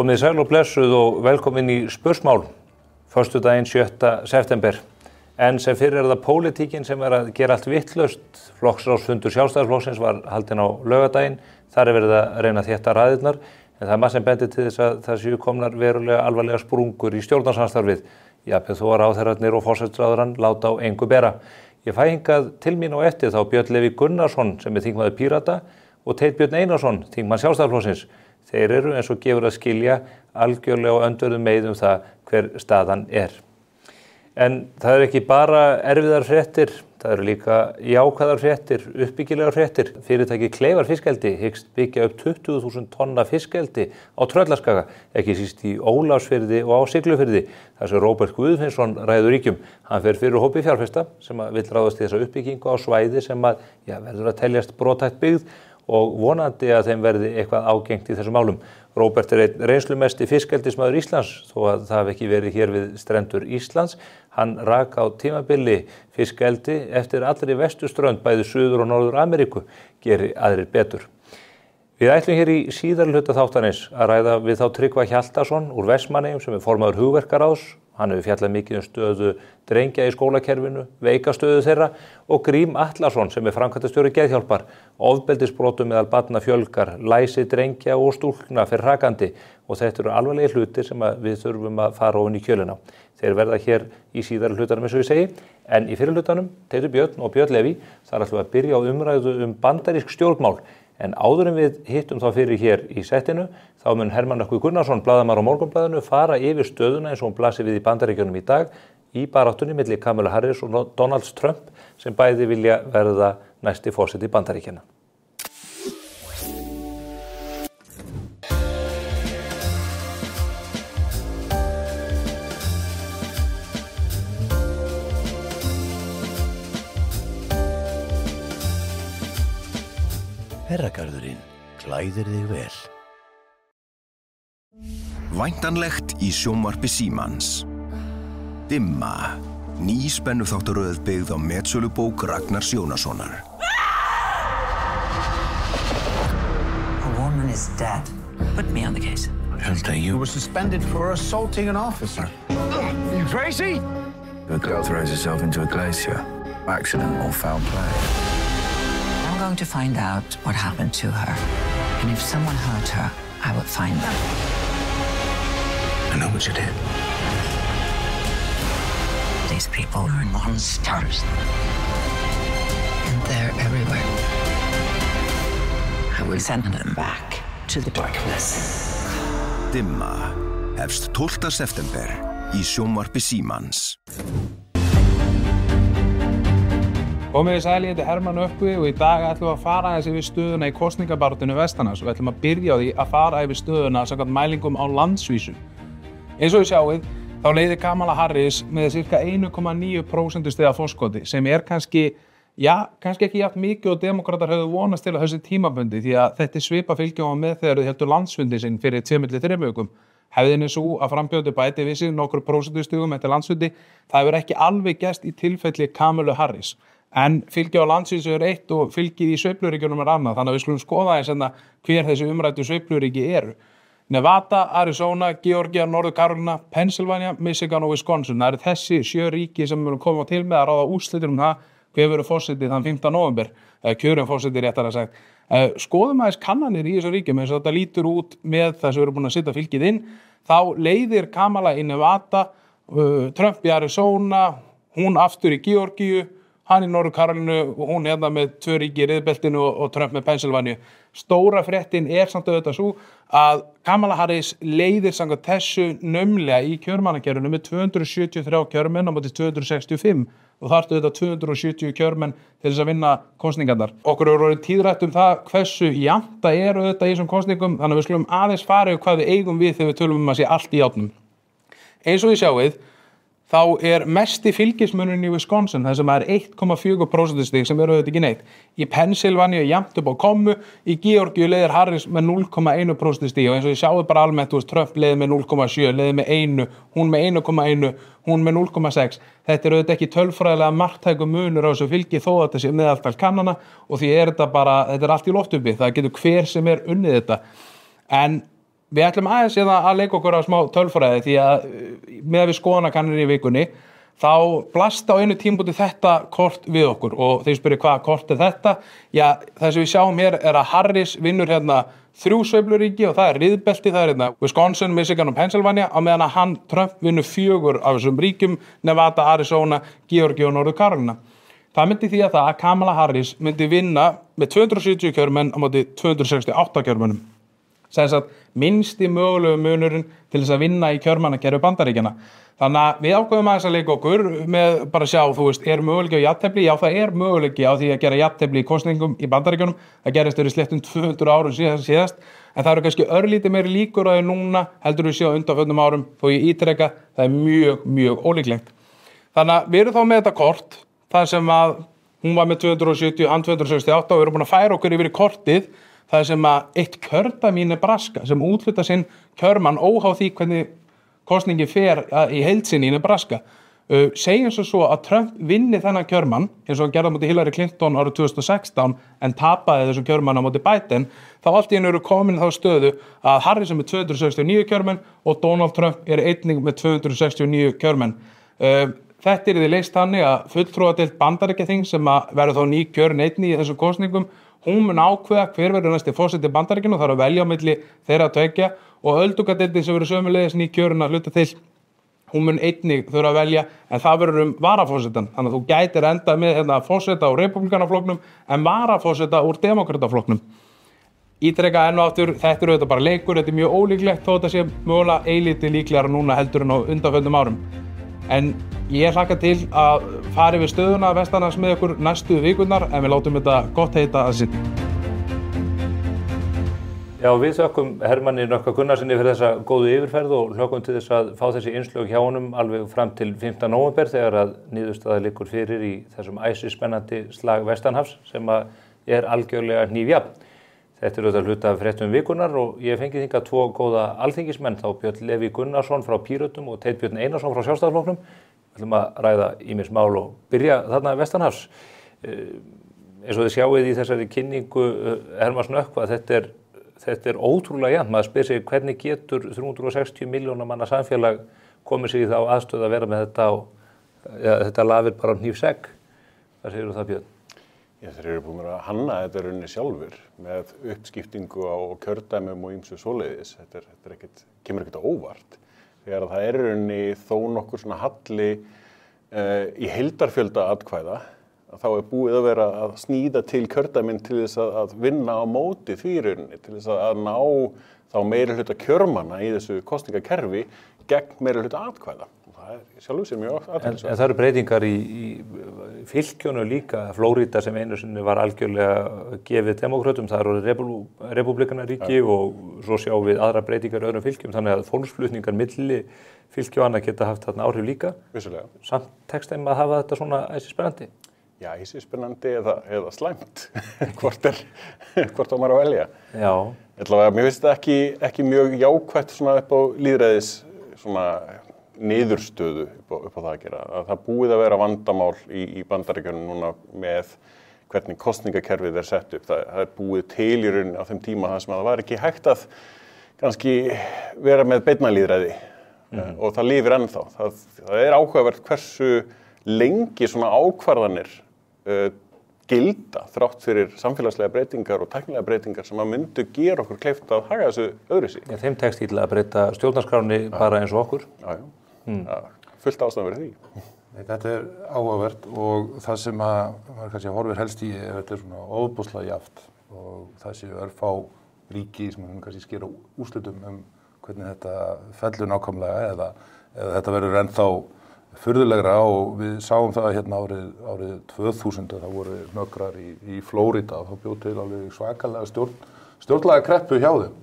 Komið sæl og blessuð og velkomin í Spursmál, föstudaginn 7. september. En sem fyrir það pólitíkin sem að gera allt vitlaust. Flokksráðsfundur Sjálfstæðisflokksins var haldinn á laugardaginn. Þar verið að reyna að þétta raðirnar. En það margt sem bendir til þess að það séu komnar verulega alvarlega sprungur í stjórnarsamstarfið. Jafnvel þó að ráðherrarnir og forsætisráðherrann láta á engu bera. Ég fæ hingað til mín á eftir þá Björn Leví Gunnarsson sem þingmaður Pírata og Teitur Björn Einarsson, þingmann Sjálfstæðisflokksins. Þeir eru eins og gefur að skilja algjörlega og öndverðum með það hver staðan er. En það eru ekki bara erfiðar fréttir, það eru líka jákvæðar fréttir, uppbyggilegar fréttir. Fyrirtæki Kleifar fiskeldi hyggst byggja upp 20.000 tonna fiskeldi á Tröllaskaga, ekki síst í Ólafsfirði og á Siglufirði. Þar sem Róbert Guðfinnsson ræður ríkjum. Hann fer fyrir hópi fjárfesta sem vill ráðast í þessa uppbyggingu á svæði sem verður að teljast brothætt byggð og vonandi að þeim verði eitthvað ágengt í þessum málum. Róbert er einn reynslumesti fiskeldismaður Íslands, þó að það hafi ekki verið hér við strendur Íslands. Hann rak á tímabili fiskeldi eftir allri vesturströnd, bæði Suður- og Norður-Ameríku, geri aðrir betur. Við ætlum hér í síðari hluta þáttarins að ræða við þá Tryggva Hjaltason úr Vestmannaeyjum sem formaður hugverkaráðs. Hann hefur fjallað mikið stöðu drengja í skólakerfinu, veika stöðu þeirra og Grím Atlason sem framkvæmdastjóri Geðhjálpar. Ofbeldisbrotum meðal barna fjölgar, læsi drengja og stúlkna fer hrakandi og þetta eru alvarlegir hlutir sem við þurfum að fara ofan í kjölina. Þeir verða hér í síðari hlutanum eins og ég segi, en í fyrir hlutanum Teitur Björn og Björn Leví þar ætlum við að byrja á umræðu bandarísk stjórnmál. En áður en við hittum þá fyrir hér í settinu, þá mun Hermann Nökkvi Gunnarsson, blaðamaður á Morgunblaðinu, fara yfir stöðuna eins og hún blasir við í Bandaríkjunum í dag í baráttunni milli Kamala Harris og Donald Trump sem bæði vilja verða næsti forseti Bandaríkjanna. Herragarðurinn klæðir þig vel. Væntanlegt í sjónvarpi Símans. Dimma, ný spennuþáttaröð byggð á metsölubók Ragnars Jónassonar. A woman is dead. Put me on the case. You were suspended for assaulting an officer. You crazy? A girl throws herself into a glacier. Accident or foul play. I'm going to find out what happened to her. And if someone hurt her, I will find them. I know what you did. These people are monsters. And they're everywhere. I will send them back to the darkness. Dimma, hefst 12. september í sjónvarpi Símans. Komið sæl, ég heiti Hermann Nökkvi og í dag ætlum við að fara aðeins yfir stöðuna í kosningabaráttunni vestanhafs og ætlum að byrja á því að fara yfir stöðuna samkvæmt mælingum á landsvísu. Eins og þið sjáið, þá leiðir Kamala Harris með ca. 1,9% stiga forskoti sem kannski ekki jafn mikið og demókratar höfðu vonast til að þessi tímabundi því að þetta svipa fylgjum með þegar þau héldu landsfundi sinn fyrir 2-3 vikum. Hefðin svo að frambjóðandi bæti við sig nokkur prósentustigum eftir landsfundi, það hefur ekki alveg gerst í tilfelli Kamalu Harris. En fylgi á landsvísu eitt og fylgið í sveifluríkjunum annað, þannig að við skulum skoða aðeins hver þessi umræddu sveifluríki eru. Nevada, Arizona, Georgia, Norður-Karolína, Pennsylvania, Michigan og Wisconsin. Það eru þessi 7 ríki sem við koma til með að ráða úrslitum það hver verður forseti þann 5. nóvember, eða kjörin forseti réttar að sagt. Skoðum aðeins kannanir í þessu ríkjum eins og þetta lítur út með það sem við erum búin að setja fylgið inn. Þá leiðir Kamala í Nevada, Trump í Arizona, hún aftur í Georgíu, hann í Norður-Karolínu og hún með 2 ríki í riðbeltinu og Trump með Pennsylvania. Stóra fréttin samt auðvitað svo að Kamala Harris leiðir samkvæmt þessu naumlega í kjörmannakerfinu með 273 kjörmenn á móti 265 og þar ertu auðvitað 270 kjörmenn til þess að vinna kosningarnar. Okkur hefur orðið tíðrætt það hversu jafnt það auðvitað í þessum kosningum, þannig að við skulum aðeins fara yfir hvað við eigum við þegar við tölum að sé allt í játnum. Eins og þið sjáið, þá mesti fylgismunurinn í Wisconsin, það sem 1,4% stig sem auðvitað ekki neitt. Í Pennsylvania jafnt upp á kommu, í Georgíu leiðir Harris með 0,1% stig og eins og ég sjáðu bara almennt, Trump leiðir með 0,7, leiðir með 1, hún með 1,1, hún með 0,6. Þetta auðvitað ekki tölfræðilega marktækur munur á þessu fylgi þó að þetta sé meðaltal kannana og því þetta allt í loftuppi, það getur hver sem unnið þetta. En Við ætlum aðeins að leika okkur á smá tölfræði því að með við skoðanakannir í vikunni þá blasta á einu tímabúti þetta kort við okkur og þeir spyrir hvaða kort þetta? Já, það sem við sjáum hér að Harris vinnur 3 sveifluríki og það riðbelti, það Wisconsin, Michigan og Pennsylvania á meðan að Trump vinnur 4 af þessum ríkjum, Nevada, Arizona, Georgia og Norður Carolina. Það myndi því að Kamala Harris myndi vinna með 270 kjörmenn á móti 268 kjörmennum. Sem sagt minnsti mögulegu munurinn til þess að vinna í kjörmannakerfi Bandaríkjanna. Þannig að við ákveðum aðeins að leika okkur með bara sjá, er möguleiki á jafntefli? Já, það er möguleiki á því að gera jafntefli í kosningum í Bandaríkjunum. Það gerist fyrir sléttum 200 árum síðast, en það eru kannski örlítið meiri líkur á því núna heldur við séu á undanförnum árum, þó ég ítreka, það er mjög, mjög ólíklegt. Þannig að við erum þá með þetta kort, þar sem að hún var með 270, hann 268 og við erum búin að færa okkur yfir í kortið, þar sem að eitt kjördæmi í Nebraska sem úthluta sinn kjörmann óháð því hvernig kosningi fer í heild sinni í Nebraska. Segjum svo að Trump vinni þennan kjörmann, eins og hann gerði á móti Hillary Clinton árið 2016 en tapaði þessum kjörmann á móti Biden, þá allt í einu eru komin þá stöðu að Harris er með 269 kjörmenn og Donald Trump er einnig með 269 kjörmenn. Þetta er því leyst þannig að fulltrúadeild Bandaríkjaþings sem verður þá nýkjörin einnig í þessum kosningum, hún mun ákveða hver verður næsti forseti Bandaríkjanna og það er að velja á milli þeirra tveggja og öldungadeildin sem verður sömuleiðis nýkjörin að hluta til, hún mun einnig þurfa að velja en það verður varaforsetan. Þannig að þú gætir enda með forseta úr repúblikanaflokknum en varaforseta úr demókrataflokknum. Ítreka enn og aftur, þetta auðvitað bara leikur, þetta mjög ólíklegt þó þetta sé mögulega eilítið líklegra núna heldur en á undanförnum árum. En ég hlakka til að fara yfir stöðuna vestanhafs með ykkur næstu vikurnar en við látum þetta gott heita að sinni. Já, við þökkum Hermanni Nökkva Gunnarsinni fyrir þessa góðu yfirferð og hlökkum til þess að fá þessi innslög hjá honum alveg fram til 5. nóvember þegar að niðurstaða liggur fyrir í þessum æsispennandi slag vestanhafs sem er algjörlega hnífjafn. Þetta er auðvitað hluta af fréttum vikunar og ég fengið hingað 2 góða alþingismenn, þá Björn Leví Gunnarsson frá Pírötum og Teit Björn Einarsson frá Sjálfstæðisflokknum. Við ætlum að ræða ýmis mál og byrja þarna vestanhafs. Eins og þið sjáið í þessari kynningu Hermanns Nökkva, þetta er ótrúlega jafnt. Maður spyr sig hvernig getur 360 milljóna manna samfélag komið sig í þá aðstöðu að vera með þetta og þetta lafir bara hnífsegg. Hvað segirðu það, Björn? Þeir eru búin að hanna þetta rauninni sjálfur með uppskiptingu á kjördæmum og ýmsu svoleiðis. Þetta kemur ekkert á óvart. Þegar það er rauninni þó nokkur svona halli í heildarfjölda atkvæða, þá er búið að vera að sníða til kjördæmin til þess að vinna á móti því rauninni, til þess að ná þá meiri hluta kjörmanna í þessu kosningakerfi gegn meiri hluta atkvæða. Það er sjálfur sér mjög athyglisvert. En það eru breytingar í fylkjónu líka. Flórída sem einu sinni var algjörlega gefið demókrötum, það eru repúblikanáríki og svo sjáum við aðra breytingar í öðrum fylkjum, þannig að fólksflutningar milli fylkjóanna geta haft þarna áhrif líka. Vissulega. Samt tekst þeim að hafa þetta svona æsispennandi? Já, æsispennandi eða slæmt, hvort á maður að velja. Já. Mér finnst þetta ekki mjög jákvætt svona upp á lýðræðis svona niðurstöðu upp á það að gera. Að það búið að vera vandamál í Bandaríkjunum núna með hvernig kosningakerfið er sett upp. Það er búið til í rauninni á þeim tíma þar sem að það var ekki hægt að kannski vera með beinna lýðræði og það lifir ennþá. Það er áhugavert hversu lengi svona ákvarðanir gilda þrátt fyrir samfélagslega breytingar og tæknilega breytingar sem að myndu gera okkur kleift að haga þessu öðruvísi. Já, þeim tekst illa að breyta stjórnarskránni bara eins og okkur. Já. Fullt ástæðan fyrir því. Þetta er áhugavert og það sem maður kannski horfir helst í þetta er svona ofboðslega jafnt og það séu örfá ríki sem við kannski skera úrslitum hvernig þetta fellur nákvæmlega eða þetta verður ennþá furðulegra og við sáum það hérna árið 2000 að það voru nökkrar í Flórída og það bjóð til alveg svakalega stjórnlega kreppu hjá þeim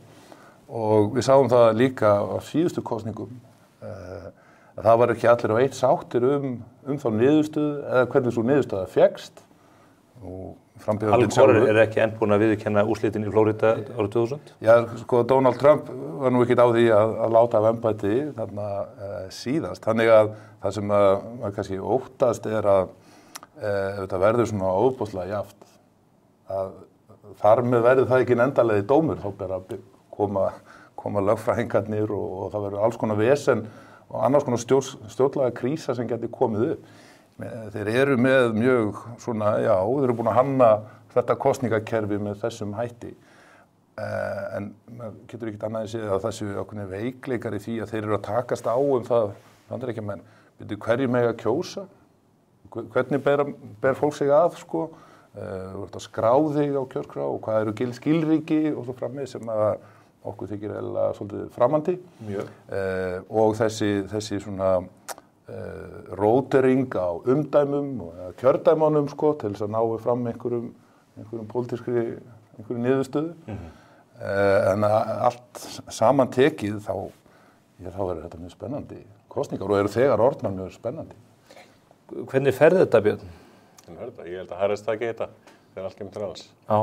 og við sáum það líka á síðustu kosningum að það var ekki allir á eitt sáttir þá niðurstöðu eða hvernig svo niðurstöða fékkst og frambjóðandinn sjálfur. Al Gore er ekki enn búin að viðurkenna úrslitin í Flórída árið 2000? Já, sko, Donald Trump var nú ekkert á því að láta af embætti þarna síðast. Þannig að það sem maður kannski óttast er að þetta verður svona ofboðslega jafnt að þar með verður það ekki endanlegi dómur, þá ber að koma lögfræðingarnir og það verður alls konar vesen og annars konar stjórnlaga krísa sem getur komið upp. Þeir eru með mjög svona, já, þeir eru búin að hanna þetta kosningakerfi með þessum hætti. En maður getur ekkert annað að segja að það séu ákveðnir veikleikar í því að þeir eru að takast á það, Bandaríkjamenn, hverju mega kjósa? Hvernig ber fólk sig að, sko? Þú ert að skrá þig á kjörskrá og hvað eru skilríki og svo framvegis sem að okkur þykir eiginlega svolítið framandi. Mjög. Og þessi svona rótering á umdæmum og kjördæmunum, sko, til þess að ná fram einhverjum pólitískri, einhverju niðurstöðu. En allt saman tekið þá verður þetta mjög spennandi kosningar og eru þegar orðnar mjög spennandi. Hvernig fer þetta, Björn? Ég held að Harris taki þetta þegar allt kemur til alls. Já.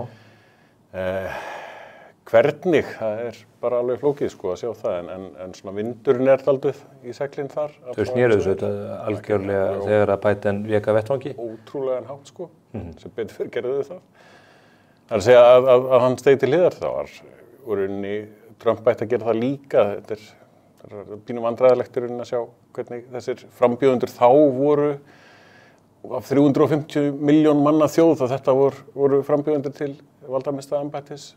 Hvernig, það bara alveg flókið sko að sjá það, en svona vindurinn daldið í seglinn þar. Þau snéruðu þetta algjörlega þegar að Biden vék af vettvangi? Ótrúlega hátt sko, sem betur fyrir gerðu það. Það að segja að hann steig til hliðar þá var rauninni Trump ætti að gera það líka. Þetta pínu vandræðalegt í rauninni að sjá hvernig þessir frambjóðendur þá voru af 350 milljón manna þjóð að þetta voru frambjóðendur til valdamesta embættis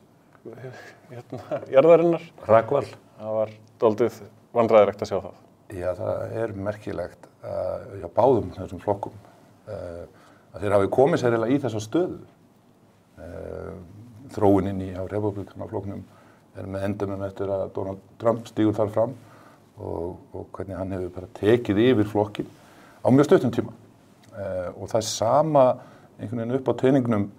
jarðarinnar. Ragval. Það var dálítið vandræðalegt að sjá það. Já, það merkilegt hjá báðum þessum flokkum að þeir hafi komið sér í þessa stöðu. Þróunin á republikanaflokknum með endemum eftir að Donald Trump stígur þar fram og hvernig hann hefur bara tekið yfir flokkin á mjög stuttum tíma. Og það sama einhvern veginn upp á teiningnum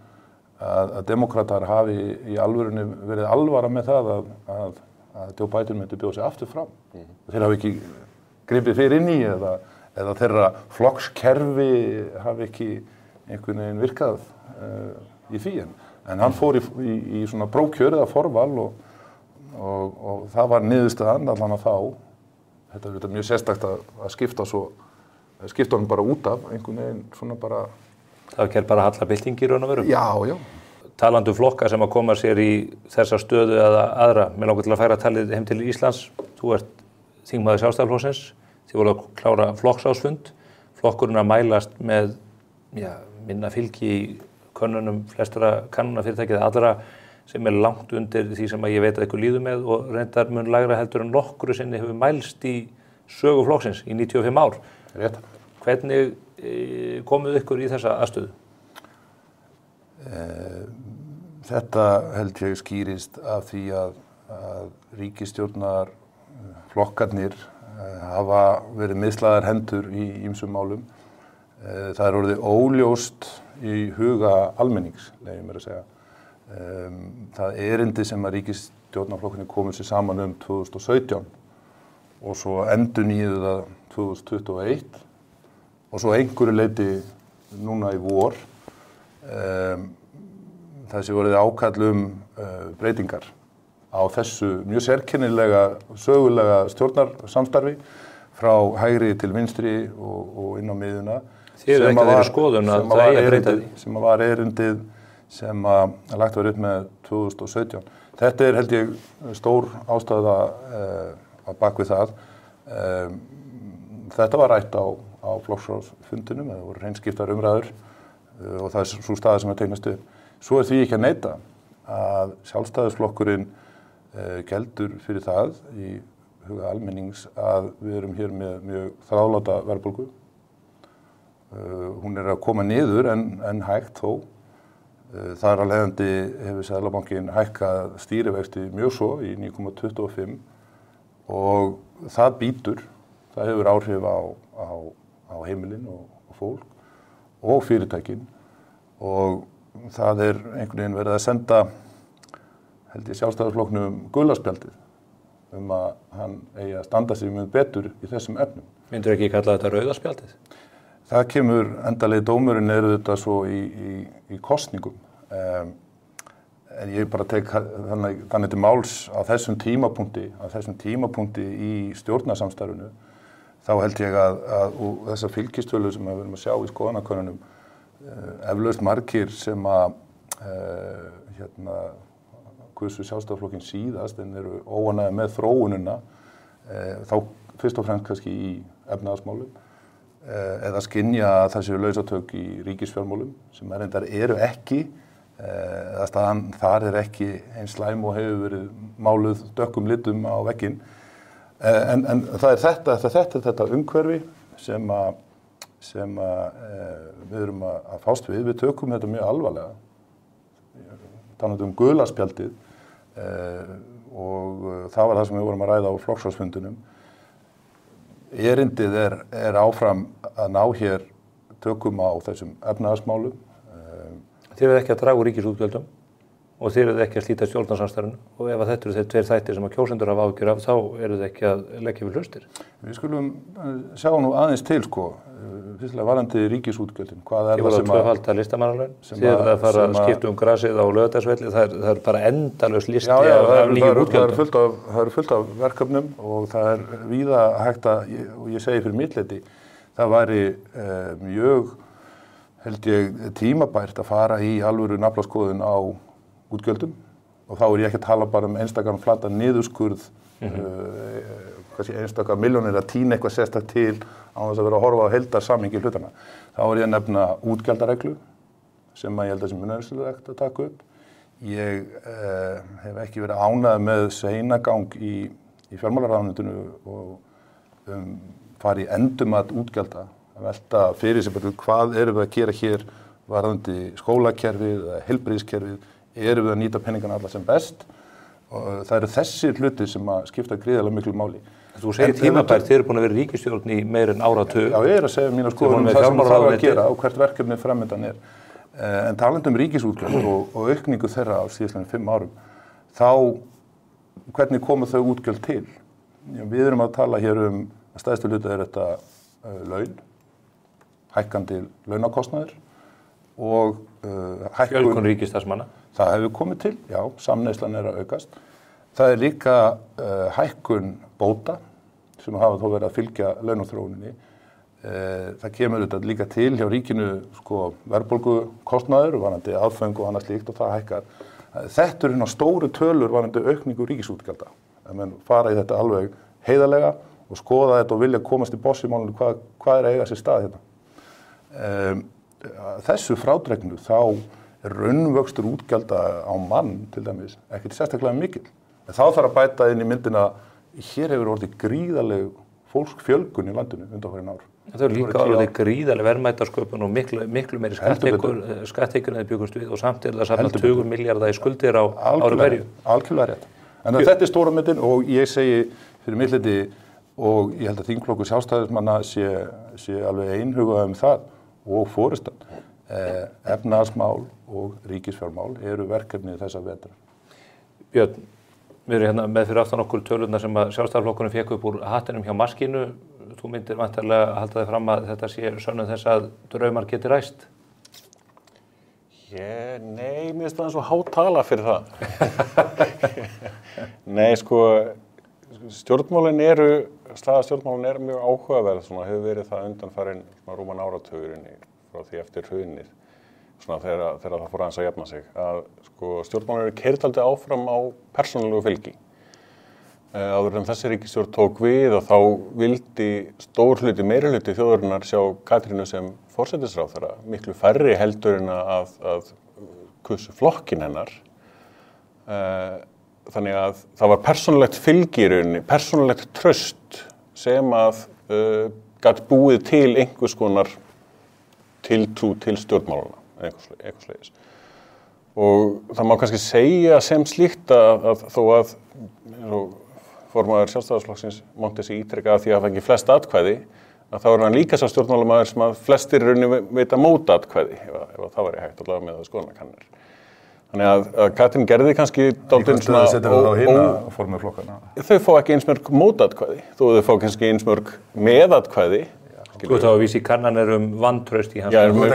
að demokratar hafi í alvörunni verið alvara með það að Joe Biden myndi bjóða sig aftur fram. Þeir hafi ekki gripið fyrir inn í eða þeirra flokkskerfi hafi ekki einhvern veginn virkað í því. En hann fór í svona prófkjör eða forval og það var niðurstaðan allan að þá. Þetta er mjög sérstakt að skipta honum bara út af einhvern veginn svona bara. Það var bara hallabylting í raun og veru? Já, já. Talandi flokka sem að koma sér í þessa stöðu eða aðra. Mér langar til að færa talið heim til Íslands. Þú ert þingmaður Sjálfstæðisflokksins. Þið voru að klára flokksráðsfund. Flokkurinn að mælast með minna fylgi í könnunum flestra kannunafyrirtækið allra sem langt undir því sem að ég veit að ykkur líður með og reyndar mun lægra heldur en nokkru sinni hefur mælst í sögu flokksins í 95 ár. Rétt. Hvernig komuð ykkur í þessa aðstöðu? Þetta held ég skýrist af því að ríkisstjórnar flokkarnir hafa verið miðslaðar hendur í ýmsum málum. Það orðið óljóst í huga almennings, leyfi mér að segja. Það erindi sem að ríkisstjórnarflokkarnir komið sér saman 2017 og svo endurnýjuðu það 2021 og svo einhverju leyti núna í vor. Þessi voruð ákall breytingar á þessu mjög sérkennilega, sögulega stjórnarsamstarfi frá hægri til vinstri og inn á miðjuna. Þið eru ekki þeirri skoðun að það eigi að breyta því? Sem var erindið sem að lagt var upp með 2017. Þetta held ég stór ástæða að bak við það. Þetta var rætt á flokksráðsfundinum, það voru hreinskiptar umræður og það svo staða sem teiknast upp. Svo því ekki að neita að Sjálfstæðisflokkurinn geldur fyrir það í huga almennings að við erum hér með mjög þráláta verðbólgu. Hún að koma niður en hægt þó. Þar af leiðandi hefur Seðlabankinn hækkað stýrivexti mjög svo í 9,25 og það bítur. Það hefur áhrif á heimilin og fólk og fyrirtækin og það einhvern veginn verið að senda held ég Sjálfstæðisflokknum gulaspjaldið að hann eigi að standa sig mjög betur í þessum efnum. Myndirðu ekki kalla þetta rauðaspjaldið? Það kemur endalegi dómurinn þetta svo í kosningum. En ég bara tek þannig til máls á þessum tímapunkti í stjórnarsamstarfinu. Þá held ég að þessar fylgistölu sem við erum að sjá í skoðanakönnunum eflaust margir sem að kusu Sjálfstæðisflokkinn síðast en eru óánægðir með þróunina, þá fyrst og fremst kannski í efnahagsmálum, eða skynja að það séu lausatök í ríkisfjármálum sem reyndar eru ekki, eða staðan þar ekki eins slæm og hefur verið máluð dökkum litum á vegginn. En það þetta umhverfi sem við erum að fást við. Við tökum þetta mjög alvarlega. Talandi gula spjaldið og það var það sem við vorum að ræða á flokksráðsfundinum. Erindið áfram að ná hér tökum á þessum efnahagsmálum. Þið eruð ekki að draga úr ríkisútgjöldum og þið eruð ekki að slíta stjórnarsamstarfinu og ef þetta eru þeir tveir þættir sem að kjósendur hafa áhyggjur af þá eruð ekki að leggja við hlustir. Við skulum sjá nú aðeins til fyrstilega varðandi ríkisútgjöldin. Hvað það sem að... Ég var að tvöfalda listamannalaun. Þið eruð að fara að skipta grasið á Laugardalsvelli. Það er bara endalaus listi af nýjum útgjöldum. Það eru fullt af verkefnum og það víða hægt að, og ég segi fyrir mitt leyti, það væri mjög held ég tímabært að fara í alvöru naflaskoðun á útgjöldum og þá ég ekki að tala bara einstakarn flatan niðurskurð, kannski einstakar milljónir að tína eitthvað sérstakt til á þess að vera að horfa á heildarsamhengi hlutana. Þá ég að nefna útgjaldareglu sem að ég held að sem nauðsynlegt að taka upp. Ég hef ekki verið ánægður með seinagang í fjármálaráðuneytinu og fara í endurmat útgjalda. Að velta fyrir sig hvað erum við að gera hér varðandi skólakerfið eða heilbrigðiskerfið, erum við að nýta peningana alla sem best og það eru þessir hlutir sem að skipta gríðarlega miklu máli. Þú segir tímabært, þið eru búin að vera í ríkisstjórn í meira en áratug. Já, ég að segja mína skoðun það sem það þarf að gera og hvert verkefni framöndan En talandi ríkisútgjöld og aukningu þeirra á síðastliðnum 5 árum, þá hvernig komu þau útgjöld til? Við erum að tala hér að stærstu hluti þetta laun, hækkandi launakostnaðir og fjölgun ríkisstarfsmanna. Það hefur komið til, já, samneyslan að aukast. Það líka hækkun bóta sem hafa þó verið að fylgja launaþróuninni. Það kemur þetta líka til hjá ríkinu verðbólgukostnaður, varðandi aðföng og annað slíkt og það hækkar. Þetta eru stóru tölur varðandi aukningu ríkisútgjalda. Ef menn fara í þetta alveg heiðarlega og skoða þetta og vilja komast í boss í málunum hvað að eiga sér stað hérna. Þessu frádregnu þá raunvöxtur útgjalda á mann til dæmis ekkert sérstaklega mikill. En þá þarf að bæta inn í myndina hér hefur orðið gríðarleg fólksfjölgun í landinu undanfarin ár. Það er líka orðið gríðarleg verðmætasköpun og miklu meiri skattheikjur en þið bjuggumst við og samt það safna 20 milljarða í skuldir á ári hverju. Algjörlega rétt. En þetta stóra myndin og ég segi fyrir mitt leyti og ég held að þingflokkur Sjálfstæðismanna sé alveg einhugað það og forystan. Efnahagsmál og ríkisfjármál eru verkefni þessa vetrar. Björn, við erum hérna með fyrir aftan okkur tölurnar sem að Sjálfstæðisflokkurinn fékk upp úr hattinum hjá maskínu. Þú myndir væntanlega halda þig fram að þetta sé sönnun þess að draumar geti ræst? Nei, mér finnst það eins og hátala fyrir það. Nei, staða stjórnmálin eru mjög áhugaverð, hefur verið það undanfarin rúman áratugurinn frá því eftir hrunið, þegar það fór aðeins að jafna sig, að stjórnmálin eru keyrt dálítið áfram á persónulegu fylgi. Áður en þessi ríkisstjórn tók við og þá vildi stór hluti, meiri hluti þjóðarinnar sjá Katrínu sem forsætisráðherra, miklu færri heldur en að kusu flokkin hennar. Þannig að það var persónulegt fylgi í rauninni, persónulegt traust sem að gat búið til einhvers konar tiltrú til stjórnmálana, eitthvað slegis. Og það má kannski segja sem slíkt að þó að formaður Sjálfstæðisflokksins mátti sig ítrekka að því að það ekki flest atkvæði, að þá er hann líka sá stjórnmálamaður sem að flestir í rauninni veita mótatkvæði, ef það væri hægt allavega með skoðanakannir. Þannig að Katrín gerði kannski dálítið þau fá ekki eins mörg mótatkvæði, þó þau fá kannski eins mörg meðatkvæði. Þú ert á að vísa í kannanir vantraust í hans. Já, með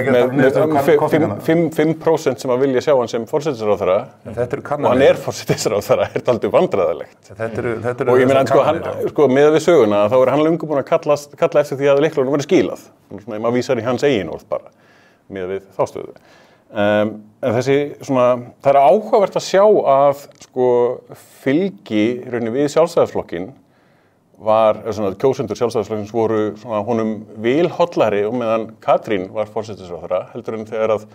5% sem að vilja sjá hann sem forsætisráðherra og hann forsætisráðherra dálítið vandræðalegt. Og ég meina, með við söguna, þá hann löngu búinn að kalla eftir því að lyklunum verið skilað. Maður vísar í hans eigin orð bara, með við þá stöðu. En þessi svona, það áhugavert að sjá að sko fylgi í rauninni við sjálfstæðisflokkinn var, svona kjósendur sjálfstæðisflokksins voru svona honum vilhollari og meðan Katrín var forsætisráðherra heldur en þegar að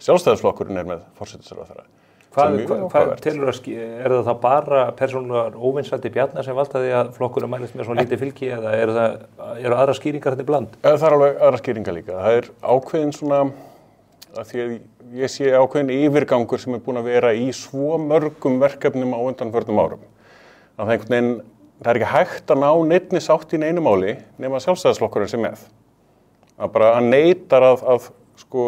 sjálfstæðisflokkurinn með forsætisráðherra. Hvað telur það það bara persónulegar óvinsældi Bjarna sem valda því að flokkurinn mælist með svona lítið fylgi eða eru aðra skýringar þetta bland? Það alveg aðra skýringar líka. Það ákveðin svona, að því að ég sé ákveðin yfirgangur sem búin að vera í svo mörgum verkefnum á undanförnum árum. Að það ekki hægt að ná neinni sátt í neinu máli nema sjálfstæðisflokkurinn sem með. Að bara að neitar að sko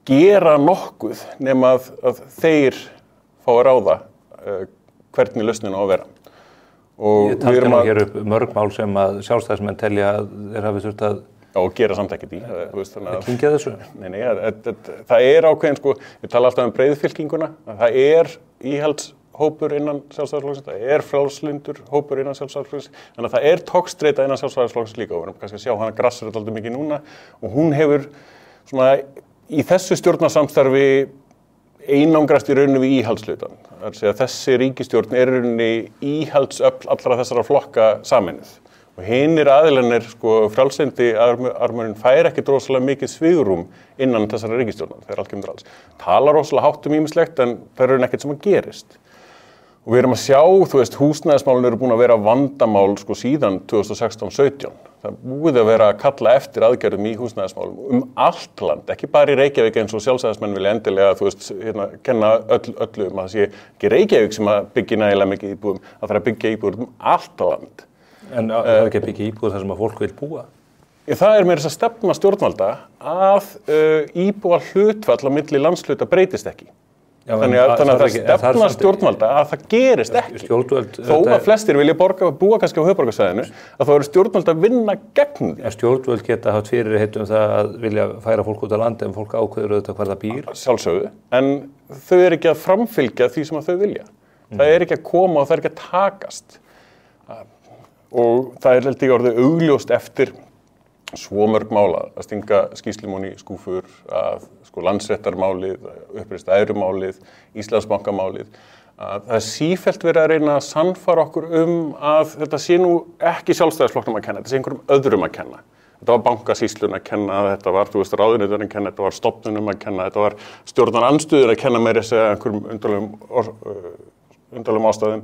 gera nokkuð nema að þeir fá að ráða hvernig lausnin á að vera. Og ég taldi nú hér upp mörg mál sem að sjálfstæðismenn telja að þeir hafi þurft að og gera samt ekkert í. Það kynkja þessu? Nei, það ákveðin sko, ég tala alltaf breiðfylkinguna, það íhaldshópur innan sjálfstæðisflokksins, það frjálslyndur hópur innan sjálfstæðisflokksins, þannig að það tókstreita innan sjálfstæðisflokksins líka og við erum kannski að sjá hana grassar alltaf mikið núna og hún hefur svona í þessu stjórnarsamstarfi einangrast í rauninni við íhaldshlutann. Það er að segja að þessi ríkisstjórn í rauninni íhaldsöfl allra þessara flokka sameinuð. Og hinir aðilarnir, sko, frjálslyndi armurinn fær ekki rosalega mikið svigrúm innan þessara ríkisstjórnar, þegar allt kemur til alls. Talar rosalega hátt ýmislegt en það er ekkert sem að gerist. Og við erum að sjá, þú veist, húsnæðismálin eru búin að vera vandamál sko síðan 2016-17. Það búið að vera að kalla eftir aðgerðum í húsnæðismálum allt land, ekki bara í Reykjavík eins og sjálfstæðismenn vilja endilega, þú veist, kenna öllu að það sé ekki Reykjavík sem að byggja nægilega mikið íbúðum, að það er að byggja íbúðum allt land. En það er ekki að byggja íbúð þar sem að fólk vil búa? Það er meira þess að stefna stjórnvalda að íbúa hlutfall á milli landshluta breytist ekki. Já, þannig að það stefna stjórnvalda að það gerist ekki. Þó að flestir vilja búa kannski á höfuðborgarsvæðinu, að þá eru stjórnvald að vinna gegn því. Stjórnvald geta haft fyrirheit það að vilja færa fólk út á landi en fólk ákveður auðvitað hvar það býr. Sjálfsögðu, en þau eru ekki að framfylgja því sem að þau vilja. Það er ekki að koma og það er ekki að takast. Og það er heldur orðið augljóst eftir svo mörg mála að stinga skýrslum í skúfur, að sko landsréttarmálið, uppreist æðrumálið, Íslandsbankamálið, að það er sífellt verið að reyna að sannfara okkur að þetta sé nú ekki sjálfstæðisflokknum að kenna, þetta sé einhverjum öðrum að kenna. Þetta var bankasýslun að kenna, þetta var, þú veist, ráðuneyturinn að kenna, þetta var stofnunum að kenna, þetta var stjórnarandstöður að kenna meira segja einhverjum undarlegum ástæðum,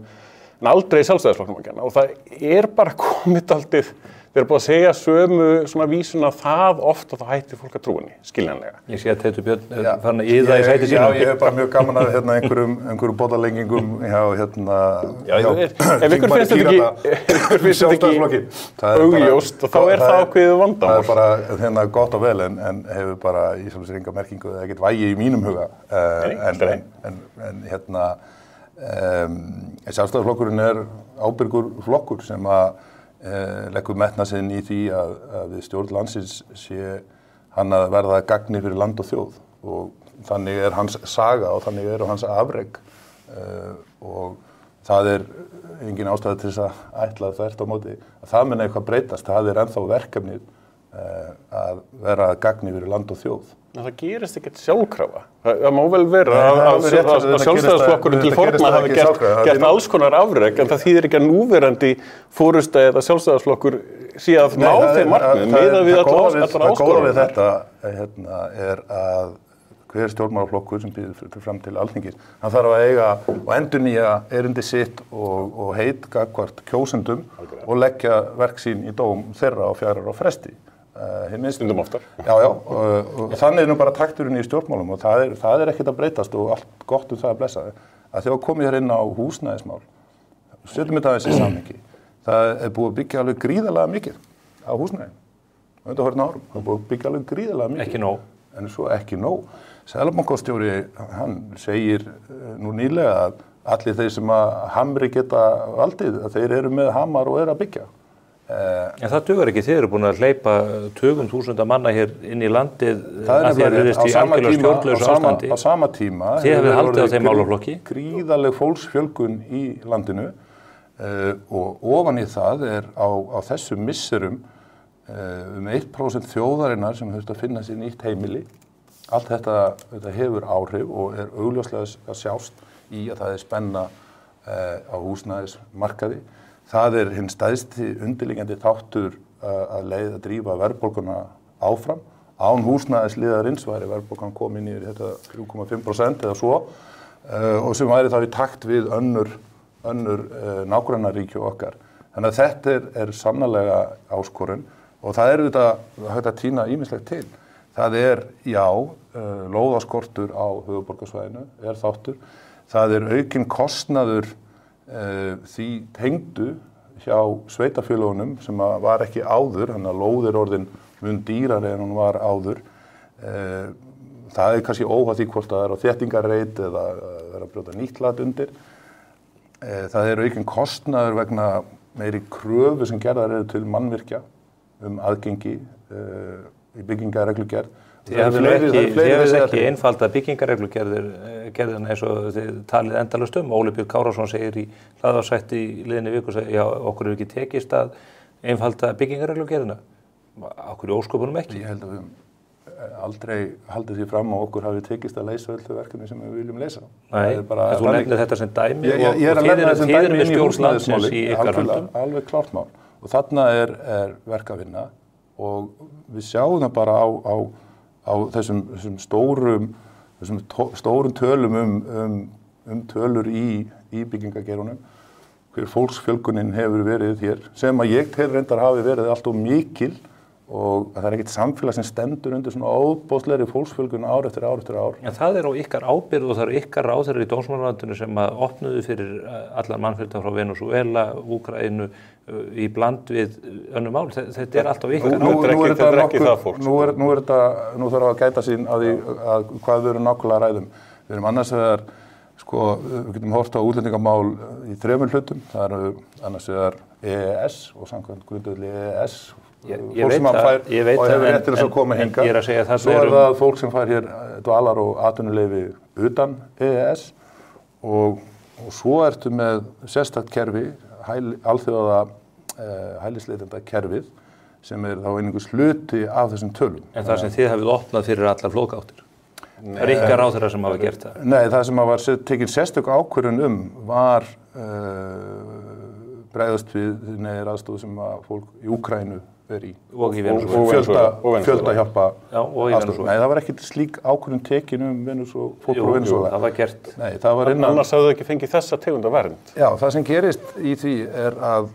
en aldrei sjálfstæðisflokknum að kenna. Og það er bara komið dálítið, þeir eru búið að segja sömu svona vísuna það oft að það hættir fólk að trúa henni, skiljanlega. Ég sé að Teitur Björn er farin að yða í sæti sínu. Já, ég hef bara mjög gaman að einhverjum boðalengingum hjá ef ykkur finnst þetta ekki augljóst og þá er það ákveðið vandamál. Það er bara gott og vel en hefur bara í sjálfsög enga merkingu eða ekkert vægi í mínum huga. Sjálfstæðisflokkurinn er ábyrgur flokkur sem að leggur metnað sinn í því að við stjórn landsins sé hann að verða að gagni fyrir land og þjóð og þannig er hans saga og þannig eru hans afrek og það er engin ástæða til þess að ætla þvert á móti að það mun eitthvað breytast, það er ennþá verkefnið að vera að gagni fyrir land og þjóð. En það gerist ekkert sjálfkrafa. Það má vel vera að sjálfstæðisflokkurinn til forna hafi gert alls konar afrek, en það þýðir ekki að núverandi forysta eða sjálfstæðisflokkur sé að ná þeim markmiðum miðað við allar áskoranir. Það góða við þetta er að hver stjórnmálaflokkur sem býður fram til Alþingis, hann þarf að eiga og endurnýja erindi sitt og heit gagnvart kjósendum og leggja verk sín í dóm þeirra á 4 ára fresti. Stundum oftar. Já, og þannig er nú bara takturinn í stjórnmálum og það er ekkert að breytast og allt gott það að blessa. Að þegar komið hér inn á húsnæðismál, setjum þetta aðeins í samhengi, það er búið að byggja alveg gríðarlega mikið á húsnæði. Undanfarna árum, það er búið að byggja alveg gríðarlega mikið. Ekki nóg. En svo ekki nóg. Seðlabankastjóri, hann segir nú nýlega að allir þeir sem að hamri geta valdið, að þeir eru með hamar og eru að byggja. En það dugar ekki, þið eru búin að hleypa 20.000 manna hér inn í landið að þið virðist í algjörlega stjórnlausu ástandi. Á sama tíma þið hafið haldið á þeim málaflokki. Gríðarleg fólksfjölgun í landinu og ofan í það er á þessum misserum 1% þjóðarinnar sem þurft að finna sér nýtt heimili allt þetta hefur áhrif og augljóslega að sjást í að það spenna á húsnæðismarkaði. Það hinn stærsti undirliggjandi þáttur að drífa verðbólguna áfram. Án húsnæðisliðarins væri verðbólgan komin í þetta 3,5% eða svo og sem væri þá í takt við önnur nágrannaríki okkar. Þannig að þetta sannarlega áskorun og það þetta hægt að tína ýmislegt til. Það já, lóðaskortur á höfuðborgarsvæðinu þáttur. Það aukinn kostnaður því tengdu hjá sveitarfélögunum sem var ekki áður, þannig að lóð orðin mun dýrari en hún var áður. Það kannski óháð því hvort það á þéttingarreit eða að brjóta nýtt lat undir. Það aukinn kostnaður vegna meiri kröfu sem gerðar til mannvirkja aðgengi í byggingarreglugerð. Þið hefur ekki einfalda byggingarreglugerðina eins og þið talið endalaust Óli Björn Kárason segir í hlaðvarpsþætti í liðinni viku, okkur hefur ekki tekist að einfalda byggingarreglugerðina. Okkur í ósköpunum ekki. Ég held að við aldrei haldið því fram að okkur hafi tekist að leysa öll þau verkefni sem við viljum leysa. Nei, þú nefnir þetta sem dæmi og þið eru með stjórn landsins í ykkar höndum. Alveg klárt mál. Og þarna verk að vinna og við sjáum það bara á þessum stórum tölum tölur í byggingageirunum, hver fólksfjölgunin hefur verið hér, sem að ég tel reyndar hafi verið allt of mikil og það ekkert samfélag sem stendur undir svona óbóðslegri fólksfjölgun ár eftir ár eftir ár. En það á ykkar ábyrgð og það ykkar ráðherrar í dómsmálaráðuneytinu sem að opnuðu fyrir allar mannfjölda frá Venesúela, Úkraínu í bland við önnur mál. Þetta allt á ykkar ábyrgð. Þetta ekki það fólk. Nú þarf að gæta sín að hvað við erum nákvæmlega að ræðum. Við erum annars vegar, við getum hort á útlendingamál í 3 hlutum. Það annars vegar EES og samkvæmt grundvelli EES. Ég veit það, og hefur rétt til þess að koma hingað. Ég að segja það. Svo það fólk sem fær hér dvalar og atvinnuleyfi utan EES og svo ertu með sérstakt kerfi, alþjóða hælisleitenda kerfið sem þá einhvers hluti af þessum tölum. En það sem þið hafið opnað fyrir allar flóðgáttir? Það ykkar ráðherrar sem hafa gert það? Nei, það sem var tekin sérstök ákvörðun var bregðast við neðir aðstoð sem að fólk í Úkraínu í og í Venesúela og fjölda hjálpa aðstoð. Nei, það var ekki slík ákvörðun tekin fólk frá Venesúela. Það var gert. Nei, það var innan. Annars hafðu ekki fengið þessa tegunda vernd. Já, það sem gerist í því að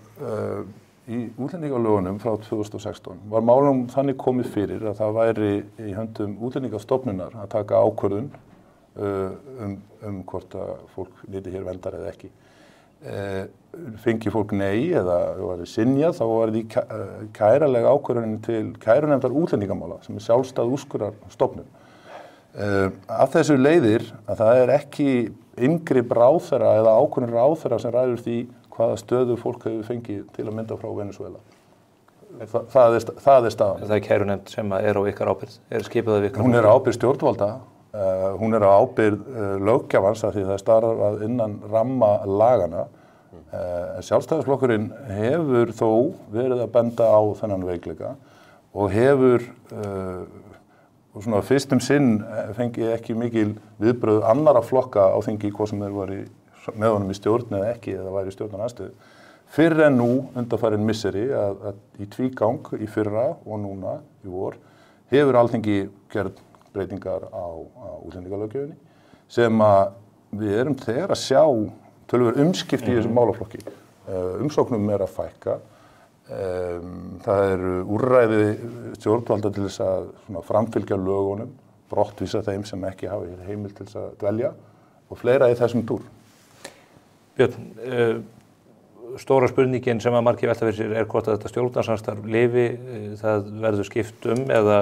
í útlendingalögunum frá 2016 var málum þannig komið fyrir að það væri í höndum útlendingastofnunar að taka ákvörðun hvort að fólk nyti hér verndar eða ekki. Fengi fólk nei eða var synjað, þá var því kæralega ákvörðunin til kærunefndar útlendingamála sem sjálfstæð úrskurðarstofnun. Af þessu leiðir að það ekki inngrip ráðherra eða ákvörðun ráðherra sem ræður því hvaða stöðu fólk hefur fengið til að mynda frá Venesúela. Það staðan. Það kærunefnd sem á ykkar ábyrgð, skipið af ykkar? Hún á ábyrgð stjórnvalda. Hún á ábyrgð löggjafans af því það starfað innan ramma lagana. Sjálfstæðisflokkurinn hefur þó verið að benda á þennan veikleika og hefur svona fyrst sinn fengið ekki mikil viðbrögð annarra flokka á þingi hvað sem þeir var með honum í stjórn eða ekki eða væri í stjórnarandstöðu. Fyrr en nú undanfarin misseri að í tvígang í fyrra og núna í vor hefur Alþingi gert breytingar á útlendingalöggjöfinni sem að við erum þegar að sjá töluvert umskipti í þessum málaflokki. Umsóknum að fækka. Það úrræði stjórnvalda til þess að framfylgja lögunum, brottvísa þeim sem ekki hafa heimild til þess að dvelja og fleira í þessum dúr. Björn, stóra spurningin sem að margir velta fyrir sér hvort að þetta stjórnarsamstarf lifi, það verður skipt eða